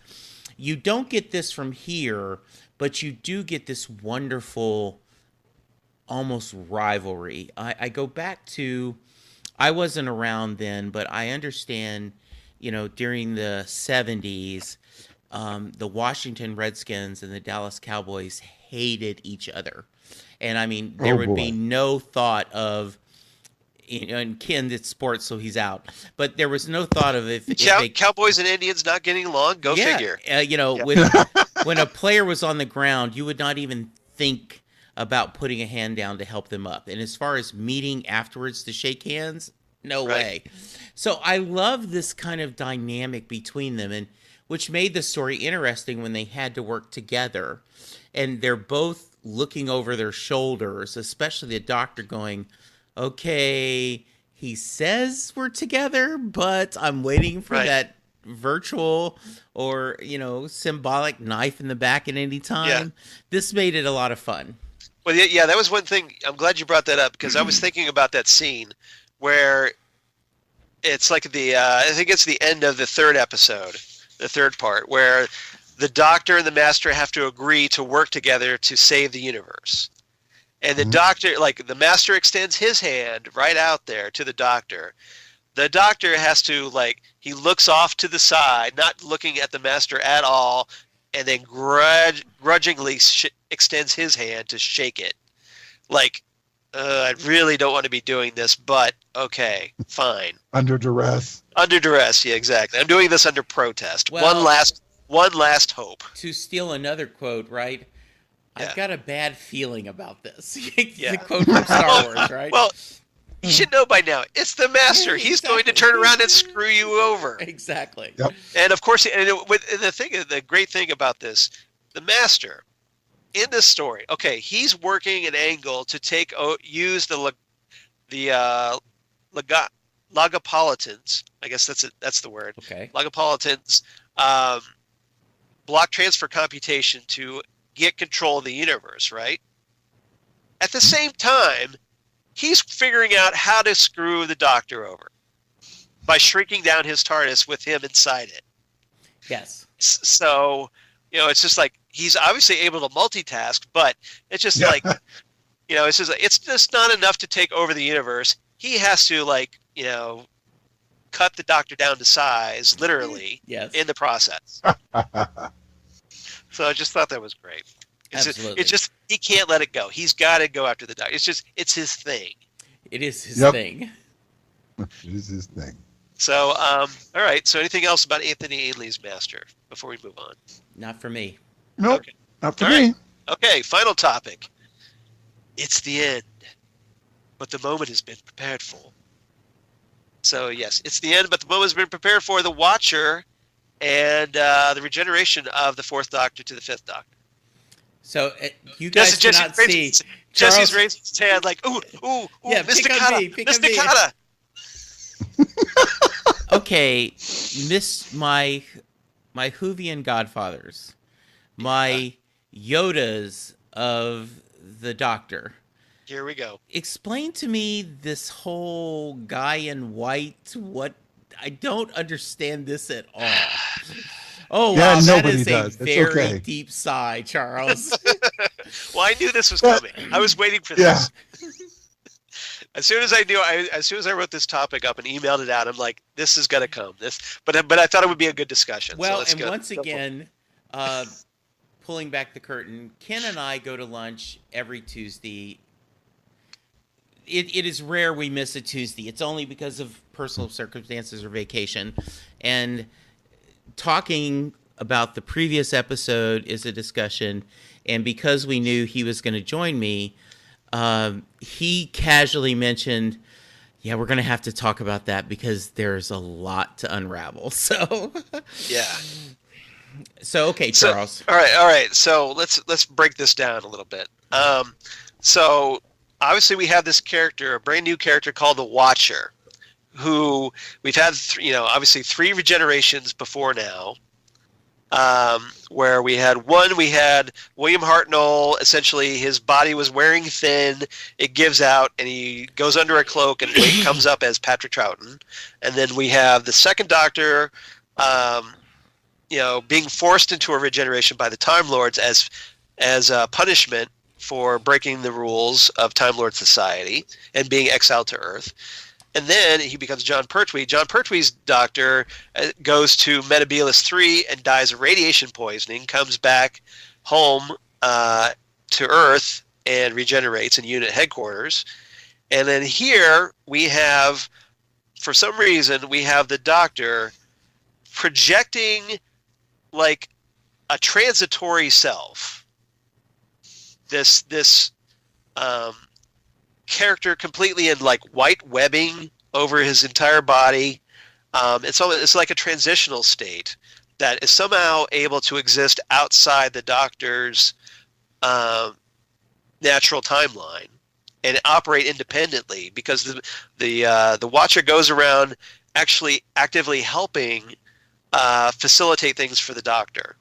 You don't get this from here, but you do get this wonderful almost rivalry. I go back to, I wasn't around then, but I understand, during the 70s, the Washington Redskins and the Dallas Cowboys hated each other. And I mean, there would be no thought of, and Ken did sports, so he's out. But there was no thought of if Cowboys and Indians not getting along. Go figure. When a player was on the ground, you would not even think about putting a hand down to help them up. And as far as meeting afterwards to shake hands, no way. So I love this kind of dynamic between them, and which made the story interesting when they had to work together. And they're both looking over their shoulders, especially the Doctor going, okay, he says we're together, but I'm waiting for that virtual or, symbolic knife in the back at any time. Yeah. This made it a lot of fun. Well, yeah, that was one thing. I'm glad you brought that up because I was thinking about that scene where it's like I think it's the end of the third episode, the third part, where the Doctor and the Master have to agree to work together to save the universe. And the Doctor, the Master extends his hand right out there to the Doctor. The Doctor has to, he looks off to the side, not looking at the Master at all, and then grudgingly extends his hand to shake it. Like, I really don't want to be doing this, but okay, fine. Under duress. Under duress, yeah, exactly. I'm doing this under protest. Well, one last hope. To steal another quote, right? Yeah. I've got a bad feeling about this. It's Yeah. the quote from Star Wars, right? Well, you should know by now. It's the master. He's going to turn around and screw you over. Exactly. Yep. And of course, the great thing about this, the master in this story, okay, he's working an angle to use the Logopolitans. I guess that's the word. Okay. Logopolitans block transfer computation to get control of the universe, right? At the same time, he's figuring out how to screw the Doctor over by shrinking down his TARDIS with him inside it. Yes. So, it's just like he's obviously able to multitask, but it's just like, it's just not enough to take over the universe. He has to cut the Doctor down to size, literally, Yes. in the process. So I just thought that was great. Absolutely. He can't let it go. He's got to go after the Doctor. It's his thing. It is his Yep. thing. It is his thing. So, all right. So anything else about Anthony Ainley's master before we move on? Not for me. Nope. Okay. Not for All me. right. Okay, final topic. It's the end, but the moment has been prepared for. So, yes, it's the end, but the moment has been prepared for. The Watcher and the regeneration of the Fourth Doctor to the Fifth Doctor. So you guys cannot see. Jesse's raising his hand like, ooh, Yeah, Mr. pick on me, pick on me. Kata. Okay, my Whovian godfathers, my Yodas of the Doctor. Here we go. Explain to me this whole guy in white. What I don't understand this at all. Oh Yeah, wow, that nobody is does. a It's very okay. deep sigh, Charles. Well, I knew this was coming. I was waiting for this. As soon as I wrote this topic up and emailed it out, I'm like, this is gonna come. But I thought it would be a good discussion. Well, so and once again, pulling back the curtain, Ken and I go to lunch every Tuesday. It is rare we miss a Tuesday. It's only because of personal circumstances or vacation. And talking about the previous episode is a discussion. And because we knew he was going to join me, he casually mentioned, yeah, we're going to have to talk about that because there's a lot to unravel. So, yeah. So, okay, Charles. All right. So let's break this down a little bit. So obviously we have this character, a brand new character called the Watcher, who we've had, obviously 3 regenerations before now. Where we had William Hartnell, essentially his body was wearing thin, it gives out, and he goes under a cloak and comes up as Patrick Troughton. And then we have the second Doctor, being forced into a regeneration by the Time Lords as a punishment for breaking the rules of Time Lord society and being exiled to Earth. And then he becomes John Pertwee. John Pertwee's Doctor goes to Metebelis 3 and dies of radiation poisoning, comes back home to Earth and regenerates in unit headquarters. And then here we have, for some reason, we have the Doctor projecting like a transitory self. This character completely in like white webbing over his entire body. It's like a transitional state that is somehow able to exist outside the Doctor's natural timeline and operate independently, because the Watcher goes around actually actively helping facilitate things for the Doctor.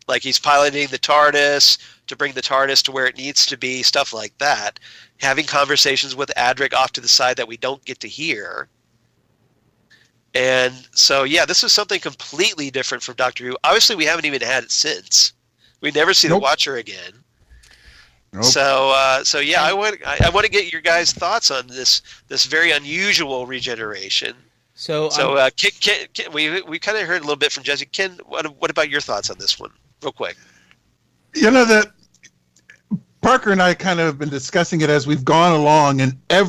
Like he's piloting the TARDIS to bring the TARDIS to where it needs to be, stuff like that. Having conversations with Adric off to the side that we don't get to hear. And so, yeah, this is something completely different from Doctor Who. Obviously, we haven't even had it since. We never see the Watcher again. Nope. So yeah, I want to get your guys' thoughts on this very unusual regeneration. So Ken, we kind of heard a little bit from Jesse. Ken, what about your thoughts on this one? real quick. You know that Parker and I kind of have been discussing it as we've gone along, and in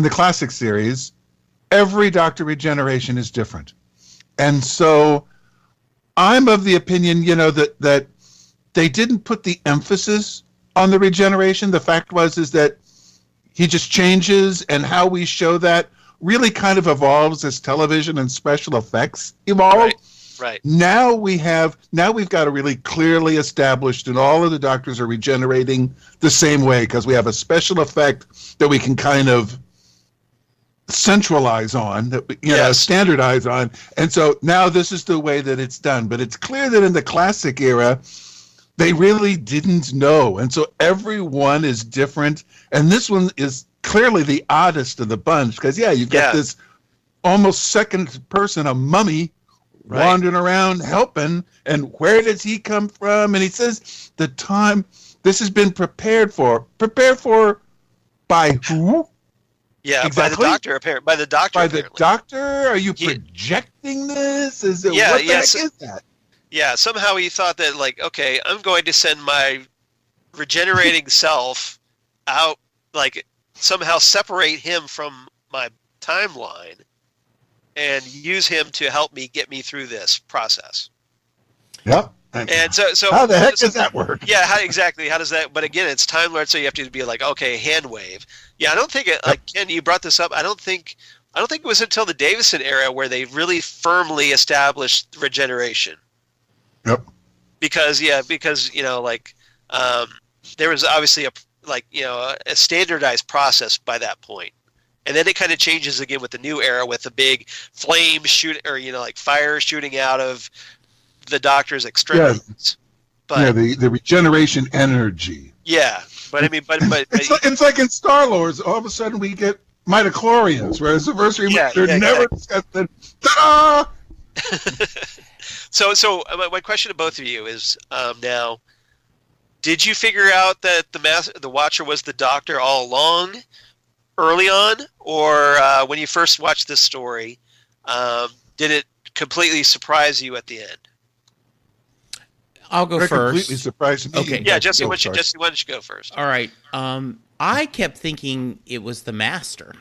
the classic series, every Doctor Regeneration is different, and so I'm of the opinion, that they didn't put the emphasis on the regeneration. The fact is that he just changes, and how we show that really kind of evolves as television and special effects evolve. Right. Now we've got a really clearly established, and all of the Doctors are regenerating the same way because we have a special effect that we can kind of centralize on, standardize on, and so now this is the way that it's done. But it's clear that in the classic era, they really didn't know, and so everyone is different, and this one is clearly the oddest of the bunch because you've got this almost second person, a mummy, wandering around helping, and where does he come from? And he says the time this has been prepared for by who? Yeah, exactly. By the doctor, apparently. By the doctor. By the doctor? Are you projecting this? Is it what the heck is that? Yeah, somehow he thought that, like, okay, I'm going to send my regenerating self out, like, somehow separate him from my timeline and use him to help me get me through this process. Yep. And so how the heck does that work? Yeah, exactly. How does that? But again, it's Time Lord, so you have to be like, okay, hand wave. Yeah, I don't think it. Like Ken, you brought this up. I don't think it was until the Davison era where they really firmly established regeneration. Yep. Because there was obviously a standardized process by that point. And then it kind of changes again with the new era with the big flame fire shooting out of the Doctor's extremities. But the regeneration energy. Yeah, but I mean, but it's like in Star Wars. All of a sudden we get midichlorians, whereas the first they're never discussed. Ta-da! So my question to both of you is now: did you figure out that the Watcher was the Doctor all along, early on, or when you first watched this story, did it completely surprise you at the end? I'll go first. Completely surprised me. Okay. Yeah, Jesse, why don't you go first? All right. I kept thinking it was the Master.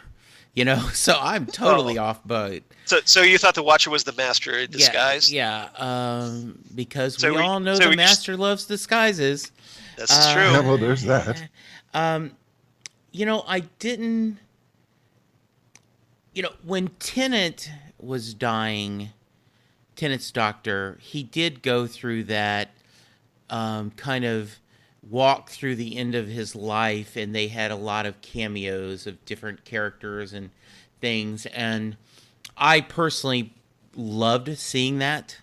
So I'm totally off boat. So you thought the Watcher was the Master in disguise? Yeah. Because we all know the Master loves disguises. That's true. Yeah, well, there's that. I didn't. When Tennant was dying, Tennant's doctor, he did go through that kind of walk through the end of his life, and they had a lot of cameos of different characters and things, and I personally loved seeing that.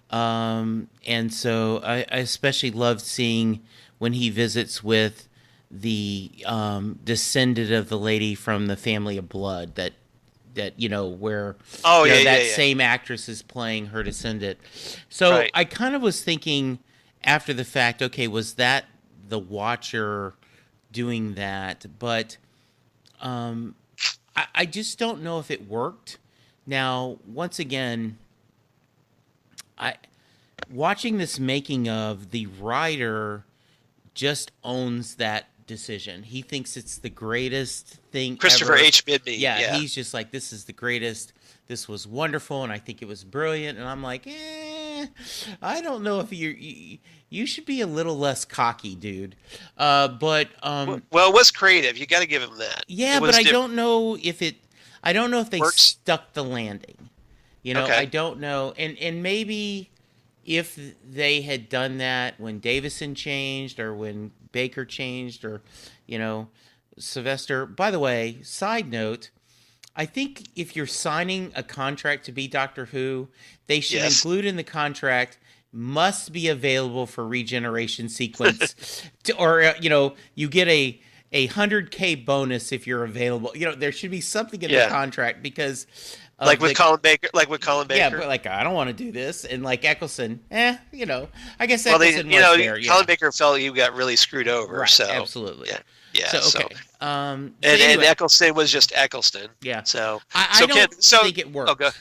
And so I especially loved seeing when he visits with the descendant of the lady from the Family of Blood that where same actress is playing her descendant. So I kind of was thinking after the fact, okay, was that the Watcher doing that? But I just don't know if it worked. Now, once again, watching this making of, the writer just owns that decision. He thinks it's the greatest thing Christopher ever. H. Bidby. Yeah, he's just like, this is the greatest. This was wonderful, and I think it was brilliant. And I'm like, I don't know if you should be a little less cocky, dude. Well, it was creative. You got to give him that. Yeah, but I don't know if they stuck the landing. Okay. I don't know, and maybe if they had done that when Davison changed or when Baker changed or, Sylvester. By the way, side note, I think if you're signing a contract to be Doctor Who, they should include in the contract must be available for regeneration sequence or you get a 100K bonus if you're available. There should be something in the contract because with Colin Baker. Yeah, but I don't want to do this. And Eccleston, I guess Eccleston was there. Yeah. Colin Baker felt you got really screwed over. Right, so absolutely. Yeah. So, okay. And Eccleston was just Eccleston. Yeah. So I don't think it works. Oh, go.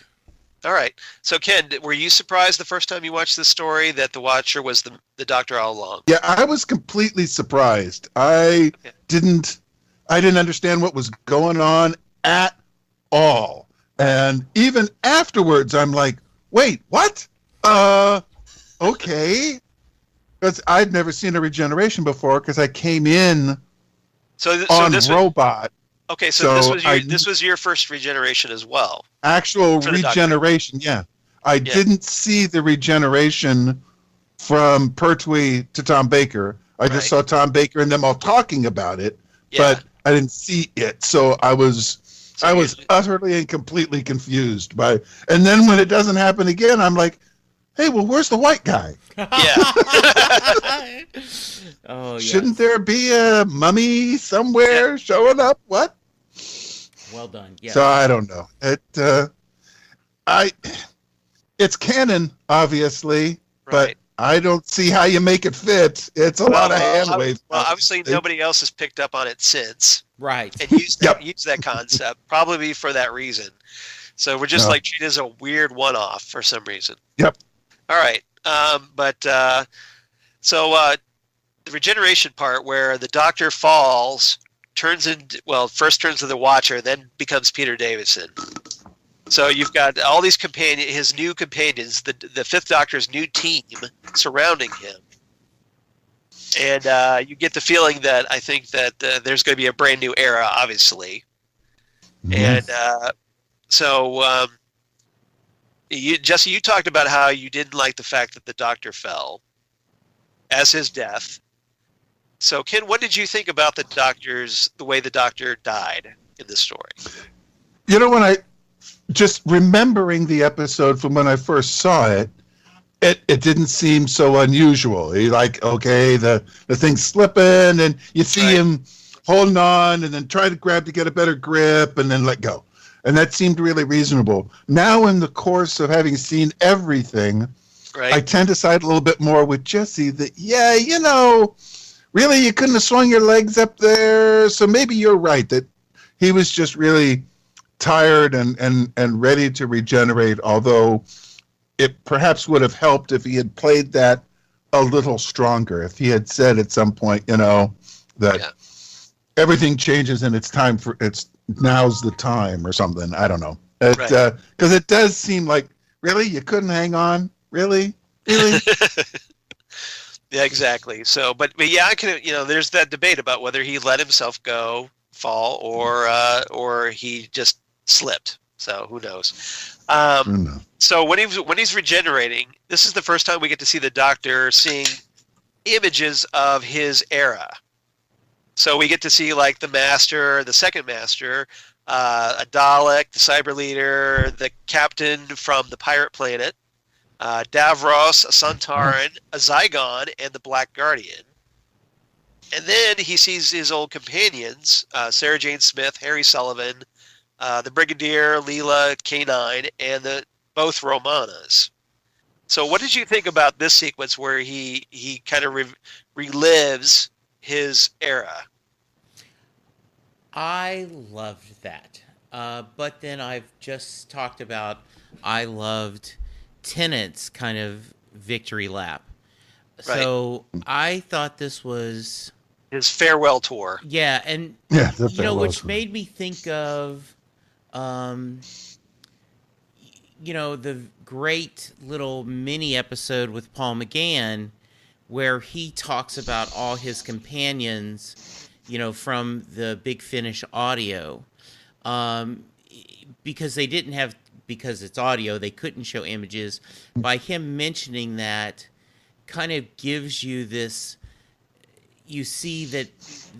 All right. So, Ken, were you surprised the first time you watched this story that the Watcher was the Doctor all along? Yeah, I was completely surprised. I didn't understand what was going on at all. And even afterwards, I'm like, wait, what? Okay. Because I'd never seen a regeneration before because I came in on robot. Okay, so this was your first regeneration as well. Actual regeneration, yeah. I didn't see the regeneration from Pertwee to Tom Baker. I just saw Tom Baker and them all talking about it, but I didn't see it. So I was utterly and completely confused by. And then when it doesn't happen again, I'm like, hey, well, where's the white guy? Yeah. Oh, yes. Shouldn't there be a mummy somewhere showing up? What? Well done. Yeah. So I don't know. It's canon, obviously, but I don't see how you make it fit. It's a lot of hand waving. Well, obviously nobody else has picked up on it since. Right. And used that concept, probably for that reason. So we're just like treated as a weird one-off for some reason. Yep. All right. So the regeneration part where the Doctor falls, first turns to the Watcher, then becomes Peter Davison. So you've got all these his new companions, the Fifth Doctor's new team surrounding him. And you get the feeling that I think that there's going to be a brand new era, obviously. And Jesse, you talked about how you didn't like the fact that the Doctor fell as his death. So, Ken, what did you think about the way the Doctor died in this story? You know, when I just remembering the episode from when I first saw it, it didn't seem so unusual. The thing's slipping, and you see him holding on, and then try to grab to get a better grip, and then let go. And that seemed really reasonable. Now, in the course of having seen everything, I tend to side a little bit more with Jesse that, really, you couldn't have swung your legs up there. So maybe you're right that he was just really tired and ready to regenerate, although it perhaps would have helped if he had played that a little stronger. If he had said at some point, that everything changes and now's the time or something. I don't know. Because it does seem like, really? You couldn't hang on? Really? Yeah, exactly. So, but yeah, I can. There's that debate about whether he let himself fall, or he just slipped. So who knows? So when he's regenerating, this is the first time we get to see the Doctor seeing images of his era. So we get to see like the Master, the Second Master, a Dalek, the Cyber Leader, the Captain from the Pirate Planet, Davros, a Sontaran, a Zygon, and the Black Guardian. And then he sees his old companions, Sarah Jane Smith, Harry Sullivan, the Brigadier, Leela, K9, and both Romanas. So what did you think about this sequence where he kind of relives his era? I loved that. But then I've just talked about I loved Tennant's kind of victory lap. Right. So I thought this was his farewell tour. Yeah, and which made me think of the great little mini episode with Paul McGann where he talks about all his companions, from the Big Finish audio. Because they didn't have, because it's audio, they couldn't show images. By him mentioning that kind of gives you this, you see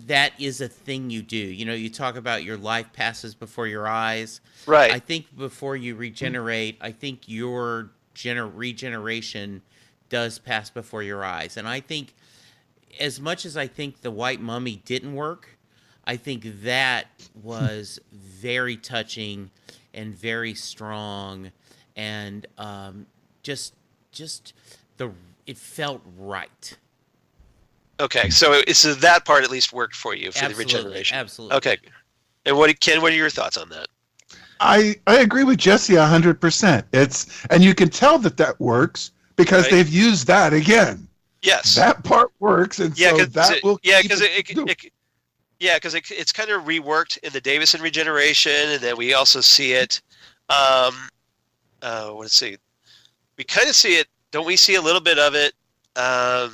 that is a thing you do. You talk about your life passes before your eyes. Right. I think before you regenerate, I think your regeneration does pass before your eyes. And I think as much as I think the White Mummy didn't work, I think that was very touching and very strong, and it felt right. Okay, so that part at least worked for you for the regeneration. Absolutely. Okay, and Ken, what are your thoughts on that? I agree with Jesse 100%. And you can tell that works because they've used that again. Yes, that part works, and so that will because it's kind of reworked in the Davison regeneration, and then we also see it. Let's see, we kind of see it. Don't we see a little bit of it? Was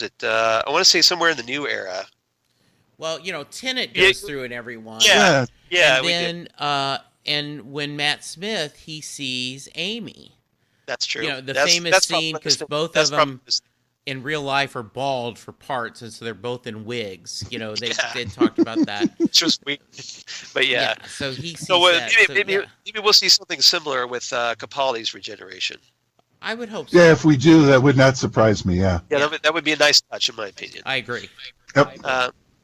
it? I want to say somewhere in the new era. Well, Tennant goes through in every one. Yeah. And then, and when Matt Smith, he sees Amy. That's true. The famous scene, because both of them in real life are bald for parts, and so they're both in wigs. They talked about that. Which was weird. But yeah. So he sees that. Maybe we'll see something similar with Capaldi's regeneration. I would hope so. Yeah, if we do, that would not surprise me, yeah. Yeah, that would be a nice touch, in my opinion. I agree. Yep.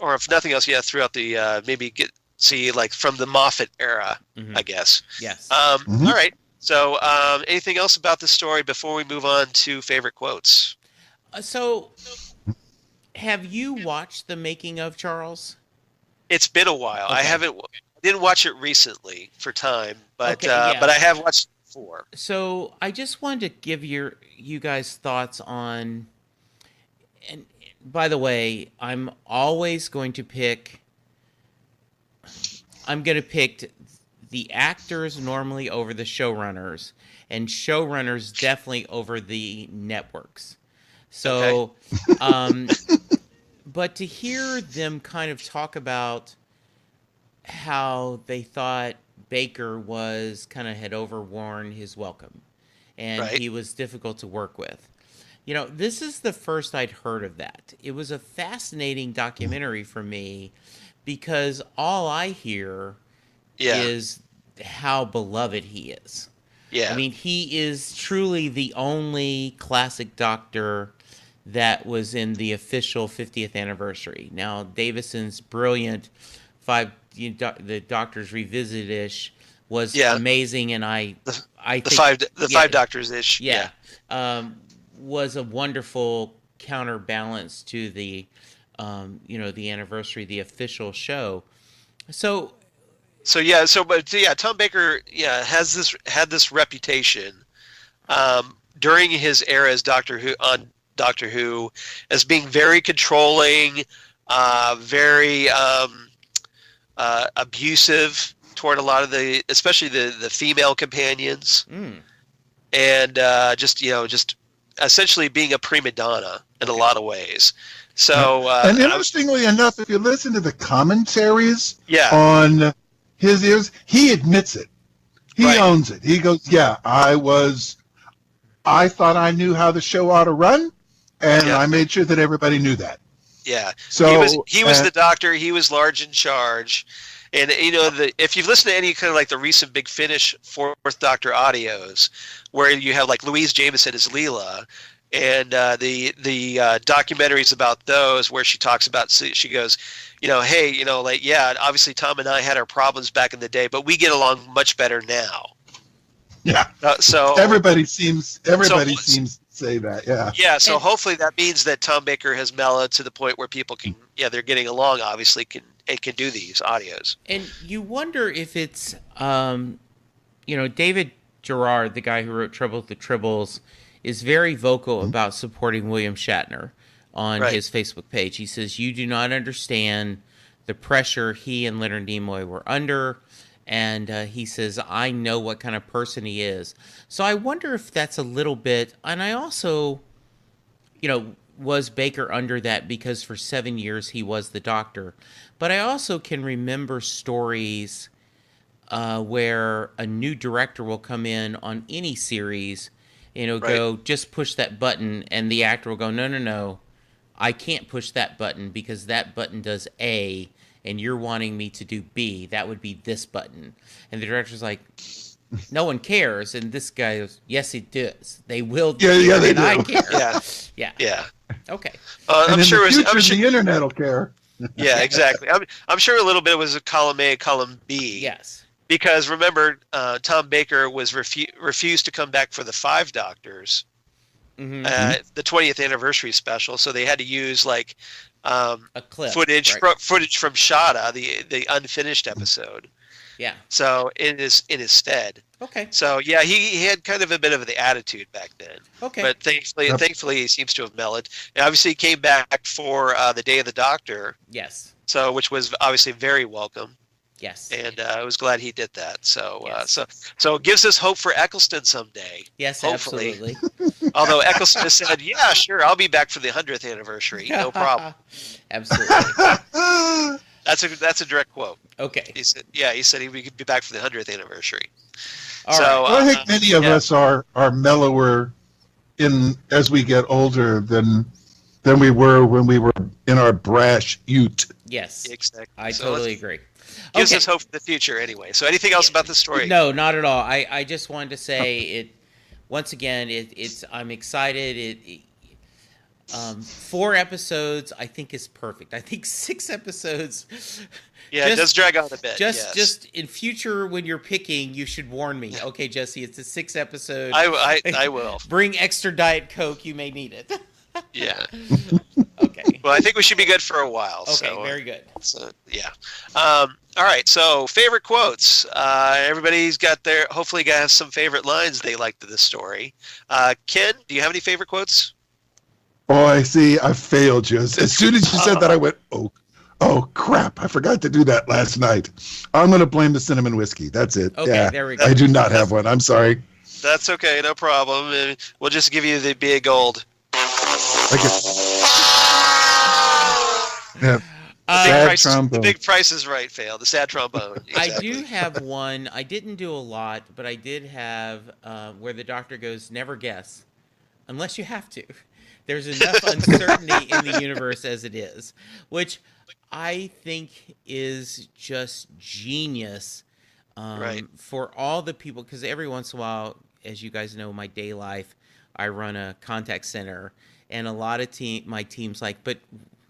Or if nothing else, throughout the maybe see like from the Moffat era, I guess. Yes. All right. So, anything else about the story before we move on to favorite quotes? So, have you watched the making of, Charles? It's been a while. Okay. I didn't watch it recently for time, but but I have watched it before. So, I just wanted to give you guys thoughts on. And by the way, I'm always going to pick. I'm going to pick the actors normally over the showrunners, and showrunners definitely over the networks. So, but to hear them kind of talk about how they thought Baker was had overworn his welcome, and he was difficult to work with. This is the first I'd heard of that. It was a fascinating documentary for me because all I hear is how beloved he is. Yeah. I mean, he is truly the only classic Doctor that was in the official 50th anniversary. Now, Davison's brilliant the Doctors Revisited-ish was amazing, and I think the five Doctors-ish. Yeah. Was a wonderful counterbalance to the the anniversary, the official show. So Tom Baker had this reputation during his era as Doctor Who as being very controlling, very abusive toward a lot of especially the female companions, and just essentially being a prima donna in a lot of ways. So and interestingly enough, if you listen to the commentaries on his ears, he admits it. He owns it. He goes, I thought I knew how the show ought to run, and I made sure that everybody knew that. Yeah. So he was the Doctor. He was large in charge. And, if you've listened to any kind of like the recent Big Finish Fourth Doctor audios, where you have like Louise Jameson as Leela, and the documentaries about those where she talks about, she goes, hey, obviously Tom and I had our problems back in the day, but we get along much better now. Yeah. So everybody seems to say that. Yeah. Yeah. So hopefully that means that Tom Baker has mellowed to the point where people can, they're getting along. Obviously, can do these audios. And you wonder if it's, David Gerard, the guy who wrote Trouble with the Tribbles, is very vocal about supporting William Shatner on his Facebook page. He says, you do not understand the pressure he and Leonard Nimoy were under. And he says, I know what kind of person he is. So I wonder if that's a little bit, and I also, was Baker under that because for 7 years he was the Doctor. But I also can remember stories where a new director will come in on any series, go, just push that button, and the actor will go, no, I can't push that button because that button does A, and you're wanting me to do B. That would be this button. And the director's like, no one cares. And this guy goes, yes, it does. They will do it, and I care. Yeah. Okay. I'm sure the internet will care. Yeah, exactly. I'm sure a little bit was a column A, column B. Yes. Because remember, Tom Baker was refused to come back for the Five Doctors, the 20th anniversary special. So they had to use like a clip, footage from Shada, the unfinished episode. Yeah. So in his stead. Okay. So yeah, he had kind of a bit of the attitude back then. Okay. But thankfully, he seems to have mellowed. And obviously, he came back for the Day of the Doctor. Yes. So which was obviously very welcome. Yes. And I was glad he did that. So Yes. So it gives us hope for Eccleston someday. Yes, hopefully. absolutely. Although Eccleston has said, "Yeah, sure, I'll be back for the 100th anniversary, no problem." Absolutely. That's a direct quote. Okay. He said he would be back for the 100th anniversary. All so right. Well, I think many of us are mellower as we get older than we were when we were in our brash youth. Yes. Exactly. I totally agree. Gives Okay. us hope for the future anyway. So anything else about the story? No, not at all. I just wanted to say it once again. It's I'm excited. 4 episodes I think is perfect. I think 6 episodes. Yeah, it does drag on a bit. Just in future when you're picking, you should warn me. Okay, Jesse, it's a 6 episode. I will. Bring extra Diet Coke. You may need it. Yeah. Okay. Well, I think we should be good for a while. Okay, so, very good. So yeah. All right. So favorite quotes. Everybody's hopefully got some favorite lines they liked to this story. Ken, do you have any favorite quotes? Oh, I see. I failed you. As soon as you said that, I went, oh, crap. I forgot to do that last night. I'm going to blame the cinnamon whiskey. That's it. Okay, yeah, there we go. I do not have one. I'm sorry. That's okay. No problem. We'll just give you the big old. Yeah. The big Price is Right fail. The sad trombone. Exactly. I do have one. I didn't do a lot, but I did have where the doctor goes, never guess, unless you have to. There's enough uncertainty in the universe as it is, which I think is just genius right. for all the people, because every once in a while, as you guys know, my day life, I run a contact center, and a lot of my team's like, but,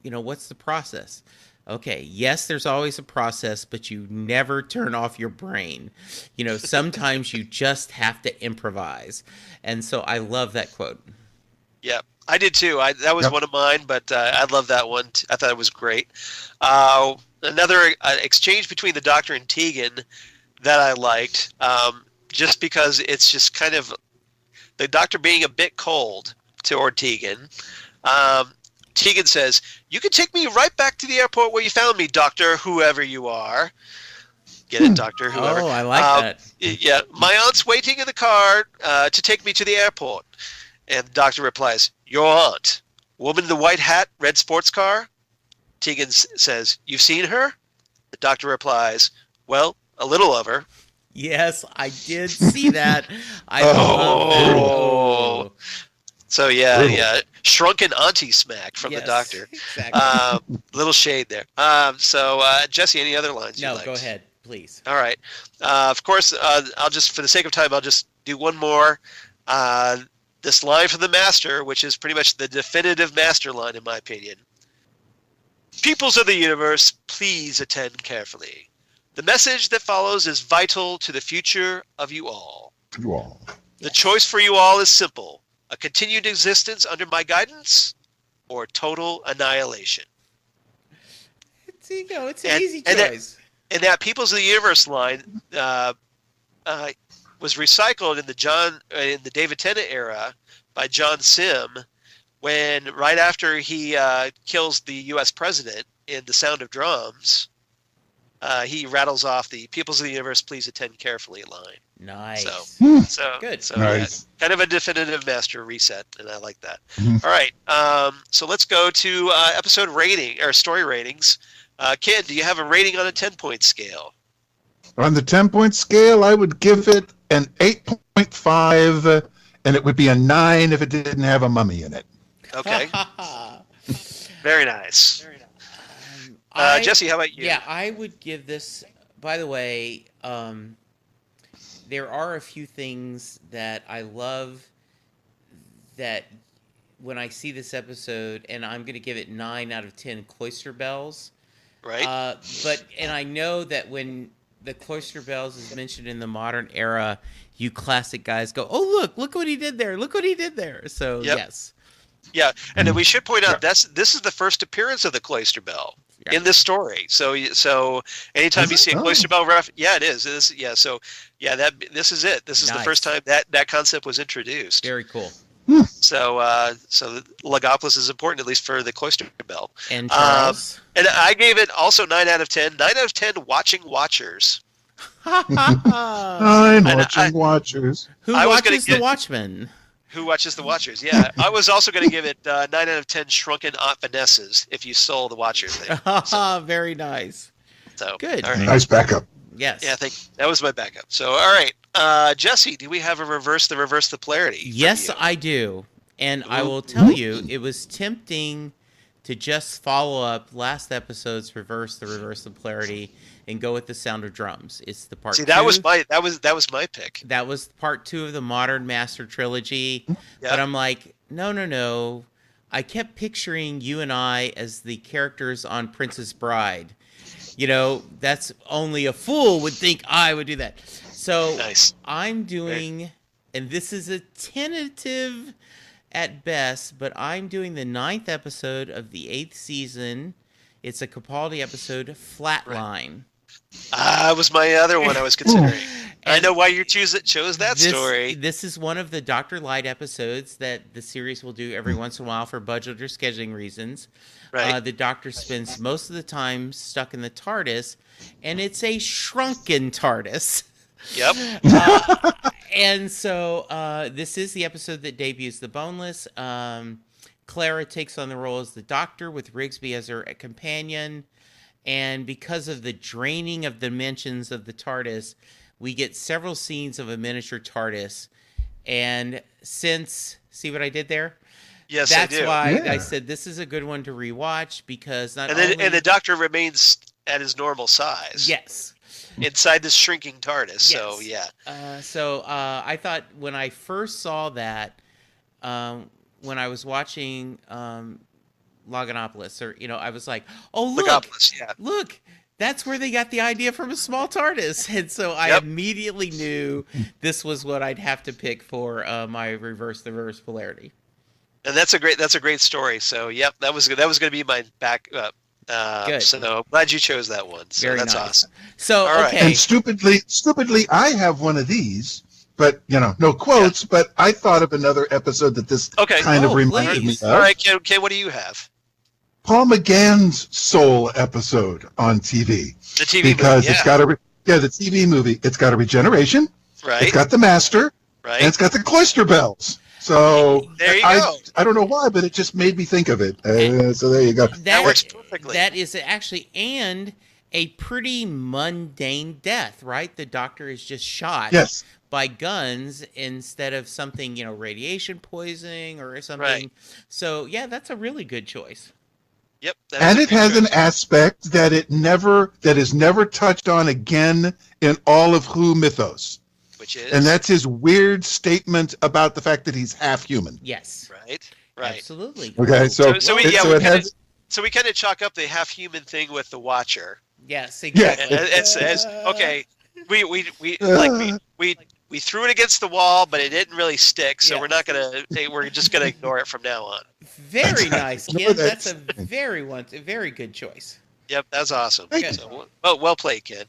what's the process? Okay, yes, there's always a process, but you never turn off your brain. Sometimes you just have to improvise. And so I love that quote. Yeah, I did too. That was one of mine, but I love that one. I thought it was great. Another exchange between the Doctor and Tegan that I liked, just because it's just kind of the Doctor being a bit cold toward Tegan. Tegan says, "You can take me right back to the airport where you found me, Doctor, whoever you are." Get it, Doctor, whoever. Oh, I like that. Yeah, my aunt's waiting in the car to take me to the airport. And the Doctor replies, "Your aunt, woman in the white hat, red sports car?" Tegan says, "You've seen her?" The Doctor replies, "Well, a little of her." Yes, I did see that. I love that. Oh. So yeah, shrunken auntie smack from the Doctor. Exactly. Little shade there. So Jesse, any other lines? No, you liked? go ahead, please. All right. Of course, I'll just, for the sake of time, I'll just do one more. This line from the Master, which is pretty much the definitive Master line, in my opinion. "Peoples of the universe, please attend carefully. The message that follows is vital to the future of you all. The choice for you all is simple: a continued existence under my guidance, or total annihilation." It's an easy choice. And that "Peoples of the Universe" line was recycled in the David Tennant era by John Sim, when right after he kills the U.S. president in The Sound of Drums, he rattles off the "Peoples of the Universe, please attend carefully" line. Nice. So good. So nice. Kind of a definitive Master reset, and I like that. Mm-hmm. All right. So let's go to episode rating or story ratings. Ken, do you have a rating on a 10-point scale? On the 10-point scale, I would give it an 8.5, and it would be a 9 if it didn't have a mummy in it. Okay. Very nice. Jesse, how about you? Yeah, I would give this, by the way, there are a few things that I love that when I see this episode, and I'm going to give it 9 out of 10 Cloister Bells. Right. And I know that when the Cloister Bells is mentioned in the modern era, you classic guys go, "Oh, look what he did there. Look what he did there." So, yes. Yeah, and then we should point out this is the first appearance of the Cloister Bell. in this story. So anytime you see a cloister bell ref, it is. This this is it. This is the first time that concept was introduced. Very cool. So Logopolis is important, at least for the cloister bell. And Charles? And I gave it also 9 out of 10. 9 out of 10 watching watchers. 9 watching watchers. Who watches The Watchmen? Who watches The Watchers? Yeah, I was also going to give it 9 out of 10 shrunken Aunt Vanessas if you stole the Watcher thing. So, very nice. So good. All right. Nice backup. Yes. Yeah, that was my backup. So, all right, Jesse, do we have a reverse the polarity? Yes, I do. And I will tell you, it was tempting to just follow up last episode's reverse the polarity and go with the sound of drums. It's the part. See, that was my pick. That was part 2 of the Modern Master trilogy. Yep. But I'm like, no. I kept picturing you and I as the characters on Princess Bride. That's only a fool would think I would do that. So nice. I'm doing, and this is a tentative at best, but I'm doing the 9th episode of the 8th season. It's a Capaldi episode, Flatline. It was my other one I was considering. I know why you chose that story. This is one of the Dr. Light episodes that the series will do every once in a while for budget or scheduling reasons. Right. The Doctor spends most of the time stuck in the TARDIS, and it's a shrunken TARDIS. Yep. And so this is the episode that debuts the Boneless. Clara takes on the role as the Doctor with Rigsby as her companion. And because of the draining of dimensions of the TARDIS, we get several scenes of a miniature TARDIS. And see what I did there? Yes, that's I do. Why I said this is a good one to rewatch because and the Doctor remains at his normal size. Yes. Inside this shrinking TARDIS. Yes. So yeah. So I thought when I first saw that, when I was watching Logopolis, I was like, oh look, Logopolis, yeah. Look, that's where they got the idea from a small TARDIS, and so I immediately knew this was what I'd have to pick for my reverse polarity. And that's a great story. So that was going to be my backup. Good. So glad you chose that one. So Very that's nice. Awesome. So right. And stupidly, I have one of these, but no quotes. Yeah. But I thought of another episode that this kind of reminded me of. All right, Ken, what do you have? Paul McGann's Soul episode on TV. The TV because movie, it's got the TV movie. It's got a regeneration. Right. It's got the Master. Right. And it's got the cloister bells. So there you go. I don't know why, but it just made me think of it. So there you go. That works perfectly. That is actually and a pretty mundane death, right? The Doctor is just shot by guns instead of something, radiation poisoning or something. Right. So that's a really good choice. Yep. And it has an aspect that is never touched on again in all of Who mythos. Which is? And that's his weird statement about the fact that he's half human. Yes. Right. Absolutely. Okay, so we kind of chalk up the half human thing with the Watcher. Yes, exactly. It's okay. We threw it against the wall, but it didn't really stick. So we're just gonna ignore it from now on. Very nice, Ken. That's a very good choice. Yep, that's awesome. So, well played, Ken.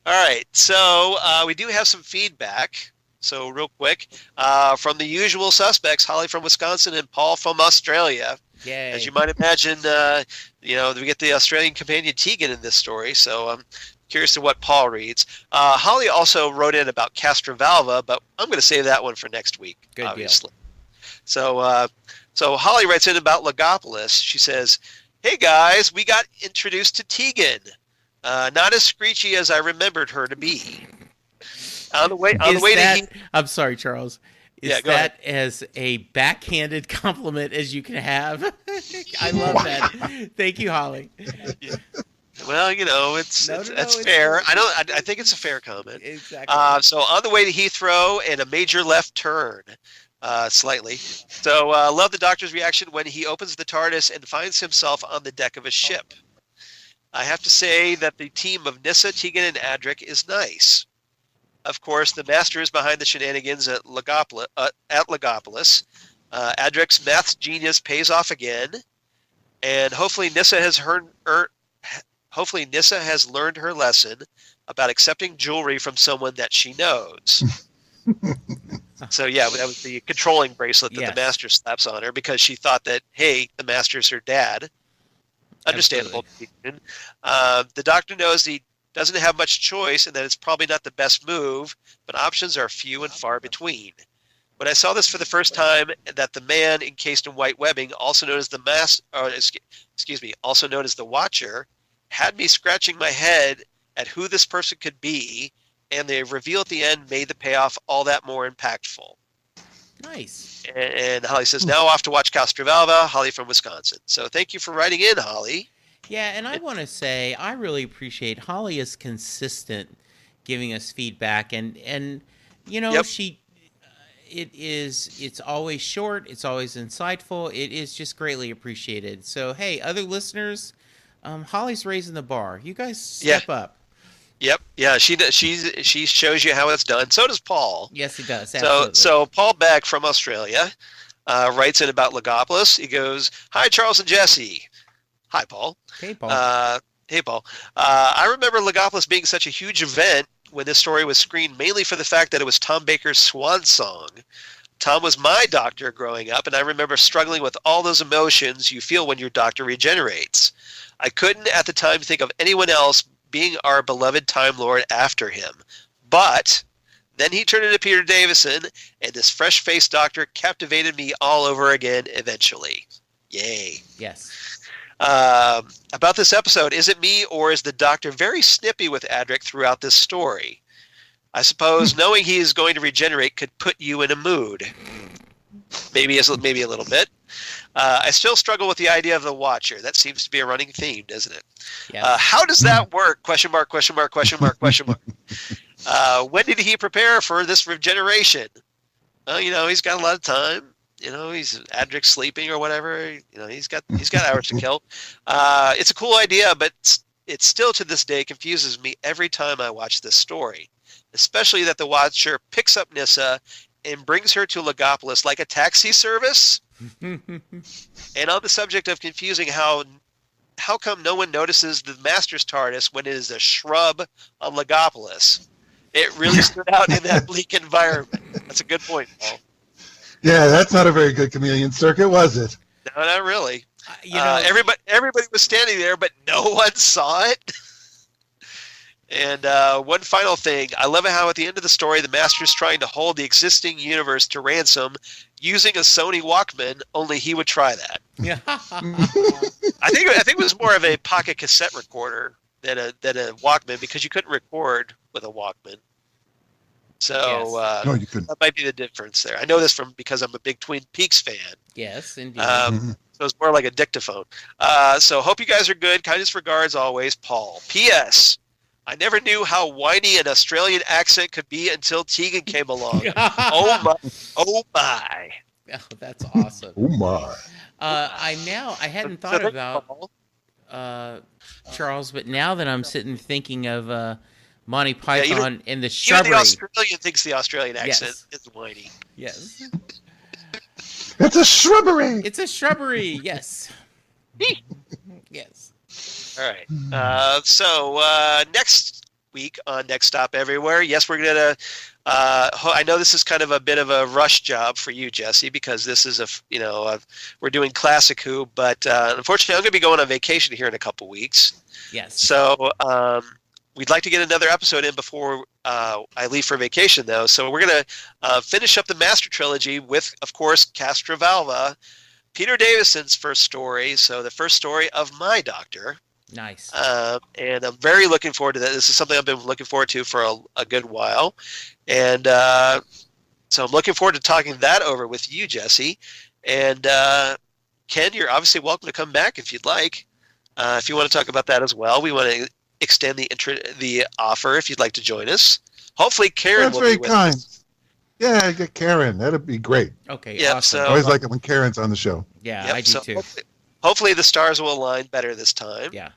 All right, so we do have some feedback. So real quick, from the usual suspects, Holly from Wisconsin and Paul from Australia. Yay. As you might imagine, we get the Australian companion Tegan in this story. So I'm curious to what Paul reads. Holly also wrote in about Castrovalva, but I'm going to save that one for next week. Good obviously. Deal. So Holly writes in about Logopolis. She says, "Hey guys, we got introduced to Tegan. Not as screechy as I remembered her to be. I'm sorry, Charles. Is that as a backhanded compliment as you can have? I love that. Thank you, Holly. Yeah. Well, it's fair. I think it's a fair comment. Exactly. So on the way to Heathrow and a major left turn, slightly. So love the Doctor's reaction when he opens the TARDIS and finds himself on the deck of a ship. I have to say that the team of Nyssa, Tegan, and Adric is nice. Of course, the Master is behind the shenanigans at Logopolis. Adric's math genius pays off again, and hopefully Nyssa has Hopefully Nyssa has learned her lesson about accepting jewelry from someone that she knows. So yeah, that was the controlling bracelet that the master slaps on her because she thought that, hey, the master's her dad. Understandable. The doctor knows he doesn't have much choice and that it's probably not the best move, but options are few and far between. When I saw this for the first time, that the man encased in white webbing, also known as also known as the Watcher, had me scratching my head at who this person could be, and the reveal at the end made the payoff all that more impactful. Nice. And Holly says, now off to watch Castrovalva, Holly from Wisconsin. So thank you for writing in, Holly. Yeah, and I want to say I really appreciate Holly is consistent giving us feedback, and you know, it's always short, it's always insightful, it is just greatly appreciated. So hey, other listeners, Holly's raising the bar. You guys step up. Yep. Yeah, she shows you how it's done. So does Paul. Yes, he does. Absolutely. So Paul Beck from Australia writes in about Logopolis. He goes, "Hi, Charles and Jesse." Hi, Paul. Hey, Paul. Hey, Paul. I remember Logopolis being such a huge event when this story was screened, mainly for the fact that it was Tom Baker's swan song. Tom was my doctor growing up, and I remember struggling with all those emotions you feel when your doctor regenerates. I couldn't at the time think of anyone else being our beloved Time Lord after him. But then he turned into Peter Davison, and this fresh-faced doctor captivated me all over again eventually. Yay. Yes. About this episode, is it me or is the doctor very snippy with Adric throughout this story? I suppose knowing he is going to regenerate could put you in a mood. Maybe a little bit. I still struggle with the idea of the Watcher. That seems to be a running theme, doesn't it? Yes. How does that work? Question mark, question mark, question mark, question mark. When did he prepare for this regeneration? Well, you know, he's got a lot of time. You know, he's Adric sleeping or whatever. You know, he's got hours to kill. It's a cool idea, but it still to this day confuses me every time I watch this story, especially that the Watcher picks up Nyssa and brings her to Logopolis like a taxi service. And on the subject of confusing, how come no one notices the Master's TARDIS when it is a shrub on Logopolis? It really stood out in that bleak environment. That's a good point, Paul. Yeah, that's not a very good chameleon circuit, was it? No, not really. Everybody was standing there, but no one saw it. And one final thing. I love how at the end of the story, the Master's trying to hold the existing universe to ransom using a Sony Walkman, only he would try that. Yeah. I think it was more of a pocket cassette recorder than a Walkman, because you couldn't record with a Walkman. So no, you couldn't. That might be the difference there. I know this because I'm a big Twin Peaks fan. Yes, indeed. So it's more like a dictaphone. So hope you guys are good. Kindest regards always, Paul. P.S. I never knew how whiny an Australian accent could be until Tegan came along. Oh my! Oh my! Oh, that's awesome. Oh my! I hadn't thought about Charles, but now that I'm sitting thinking of Monty Python and the shrubbery. Even the Australian thinks the Australian accent is whiny. Yes. It's a shrubbery. It's a shrubbery. Yes. Yes. All right. So next week on Next Stop Everywhere, yes, we're gonna. I know this is kind of a bit of a rush job for you, Jesse, because this is we're doing Classic Who, but unfortunately, I'm gonna be going on vacation here in a couple weeks. Yes. So we'd like to get another episode in before I leave for vacation, though. So we're gonna finish up the Master Trilogy with, of course, Castrovalva, Peter Davison's first story. So the first story of my Doctor. Nice. And I'm very looking forward to that. This is something I've been looking forward to for a good while. And so I'm looking forward to talking that over with you, Jesse. And Ken, you're obviously welcome to come back if you'd like. If you want to talk about that as well, we want to extend the offer if you'd like to join us. Hopefully Karen will be with us. Yeah, get Karen. That'd be great. Okay, yep, awesome. So, I always like it when Karen's on the show. Yeah, I do too. Hopefully the stars will align better this time. Yeah.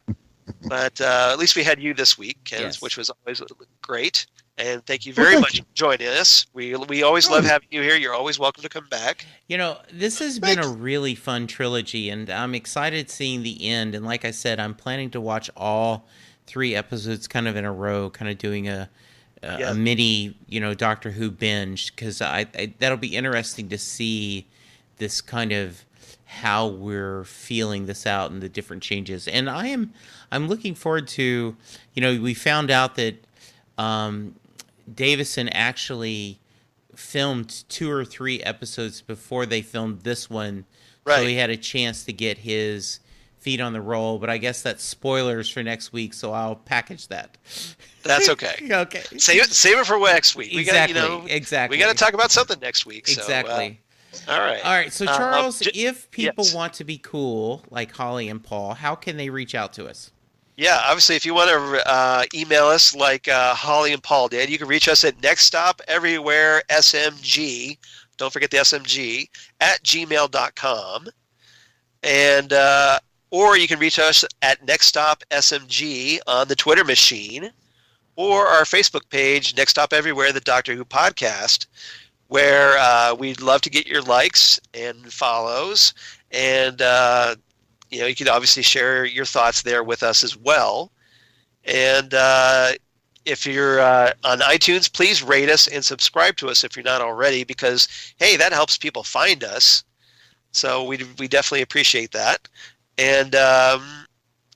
But at least we had you this week, Ken, yes. which was always great. And thank you very much for joining us. We always love having you here. You're always welcome to come back. This has been a really fun trilogy, and I'm excited seeing the end. And like I said, I'm planning to watch all 3 episodes kind of in a row, kind of doing a mini, Doctor Who binge, because I that'll be interesting to see this kind of how we're feeling this out and the different changes. And I'm looking forward to, we found out that Davison actually filmed 2 or 3 episodes before they filmed this one, right. So he had a chance to get his feet on the roll. But I guess that's spoilers for next week, so I'll package that. That's okay. Okay. Save it for next week. Exactly. We got to talk about something next week. Exactly. So, all right. So Charles, if people want to be cool like Holly and Paul, how can they reach out to us? Yeah, obviously, if you want to email us like Holly and Paul did, you can reach us at nextstopeverywheresmg, don't forget the SMG, @gmail.com. And, or you can reach us at nextstopsmg on the Twitter machine, or our Facebook page, Next Stop Everywhere, the Doctor Who podcast, where we'd love to get your likes and follows. And, you can obviously share your thoughts there with us as well. And if you're on iTunes, please rate us and subscribe to us if you're not already, because, hey, that helps people find us. So we definitely appreciate that. And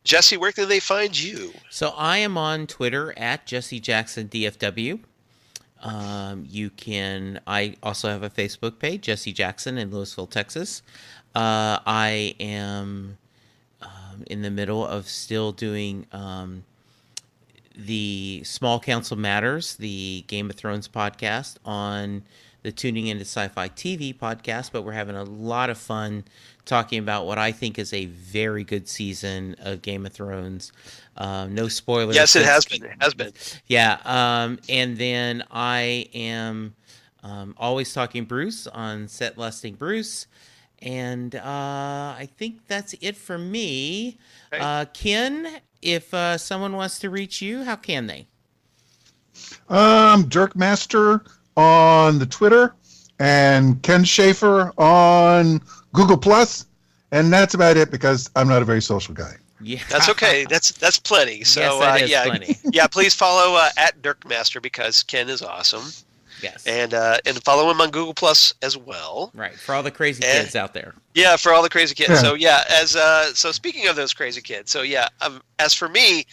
Jesse, where can they find you? So I am on Twitter at Jesse Jackson DFW. I also have a Facebook page, Jesse Jackson in Louisville, Texas. I am in the middle of still doing the Small Council Matters, the Game of Thrones podcast, on the Tuning Into Sci-Fi TV podcast, but we're having a lot of fun talking about what I think is a very good season of Game of Thrones. No spoilers. Yes, it has been. It has been. Yeah. And then I am always talking Bruce on Set Lusting Bruce. And I think that's it for me. Okay. Ken, if someone wants to reach you, how can they? Dirk Master on the Twitter, and Ken Schaefer on Google Plus, and that's about it because I'm not a very social guy. Yeah, that's okay. That's plenty. So yes, that is plenty. Yeah, please follow at Dirk Master because Ken is awesome. Yes. And follow him on Google Plus as well. Right, for all the crazy kids out there. Yeah, for all the crazy kids. Yeah. So speaking of those crazy kids, as for me,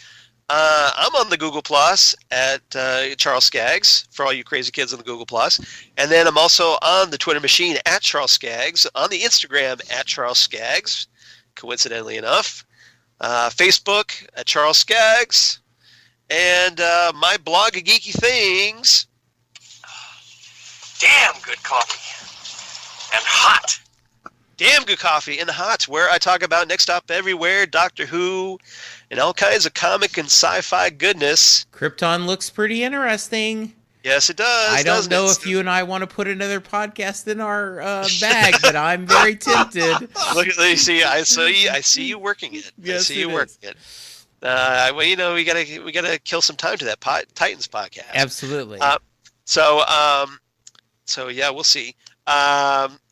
I'm on the Google Plus at Charles Skaggs for all you crazy kids on the Google Plus, and then I'm also on the Twitter machine at Charles Skaggs, on the Instagram at Charles Skaggs, coincidentally enough, Facebook at Charles Skaggs, and my blog of geeky things. Damn good coffee and hot. Damn good coffee and hot, where I talk about Next Stop Everywhere, Doctor Who, and all kinds of comic and sci-fi goodness. Krypton looks pretty interesting. Yes, it does. I don't know if you and I want to put another podcast in our bag, but I'm very tempted. Look at you see. I see you working it. Yes, I see you working it. Well, we gotta kill some time to that Titans podcast. Absolutely. So yeah, we'll see.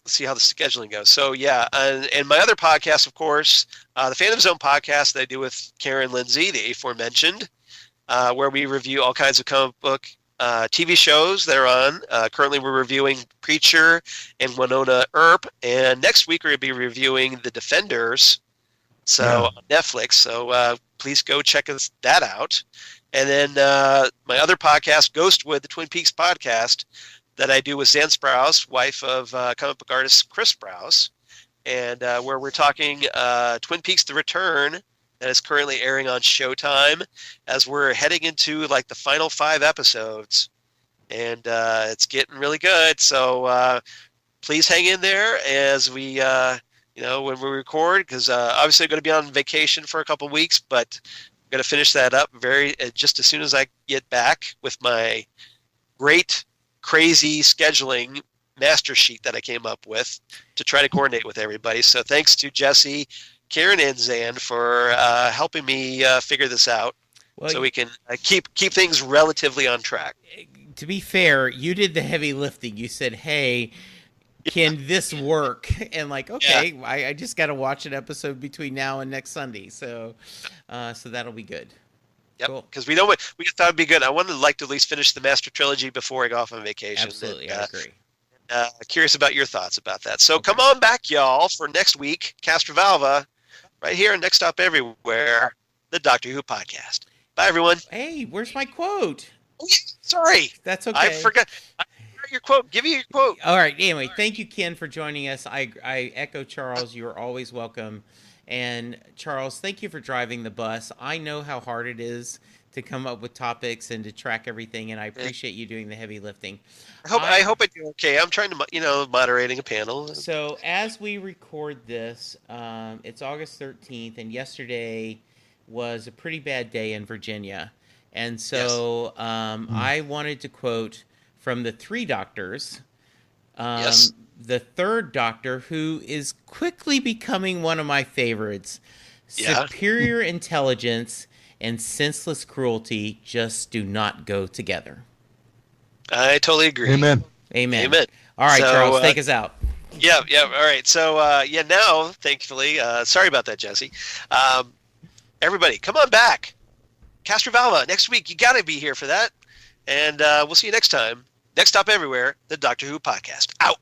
See how the scheduling goes. So yeah, and my other podcast, of course, the Phantom Zone podcast that I do with Karen Lindsay, the aforementioned, where we review all kinds of comic book TV shows that are on. Currently, we're reviewing Preacher and Winona Earp, and next week we're going to be reviewing The Defenders, on Netflix. So please go check that out. And then my other podcast, Ghostwood, the Twin Peaks podcast, that I do with Zan Sprouse, wife of comic book artist Chris Sprouse, and where we're talking Twin Peaks: The Return, that is currently airing on Showtime, as we're heading into like the final 5 episodes, and it's getting really good. So please hang in there as we, when we record, because obviously I'm going to be on vacation for a couple weeks, but I'm going to finish that up just as soon as I get back with my great crazy scheduling master sheet that I came up with to try to coordinate with everybody. So thanks to Jesse, Karen, and Zan for helping me figure this out. Well, so we can keep things relatively on track. To be fair, you did the heavy lifting. You said, "Hey, can this work?" And like, okay, yeah. I just got to watch an episode between now and next Sunday, so that'll be good. Yep, because we thought it'd be good. I wanted to at least finish the Master Trilogy before I go off on vacation. Absolutely, I agree. Curious about your thoughts about that. So come on back, y'all, for next week, Castrovalva, right here on Next Stop Everywhere, the Doctor Who podcast. Bye, everyone. Hey, where's my quote? Oh, yeah, sorry. That's okay. I forgot your quote. Give me your quote. All right. Anyway, thank you, Ken, for joining us. I echo Charles. You are always welcome. And Charles, thank you for driving the bus. I know how hard it is to come up with topics and to track everything, and I appreciate you doing the heavy lifting. I hope I do okay. I'm trying to, moderating a panel. So as we record this, it's August 13th, and yesterday was a pretty bad day in Virginia. And so I wanted to quote from the Three Doctors, the third Doctor, who is quickly becoming one of my favorites. Yeah. Superior intelligence and senseless cruelty just do not go together. I totally agree. Amen. All right, so, Charles, take us out. Yeah. All right. So, now, thankfully, sorry about that, Jesse. Everybody, come on back. Castrovalva, next week. You got to be here for that. And we'll see you next time. Next Stop Everywhere, the Doctor Who podcast. Out.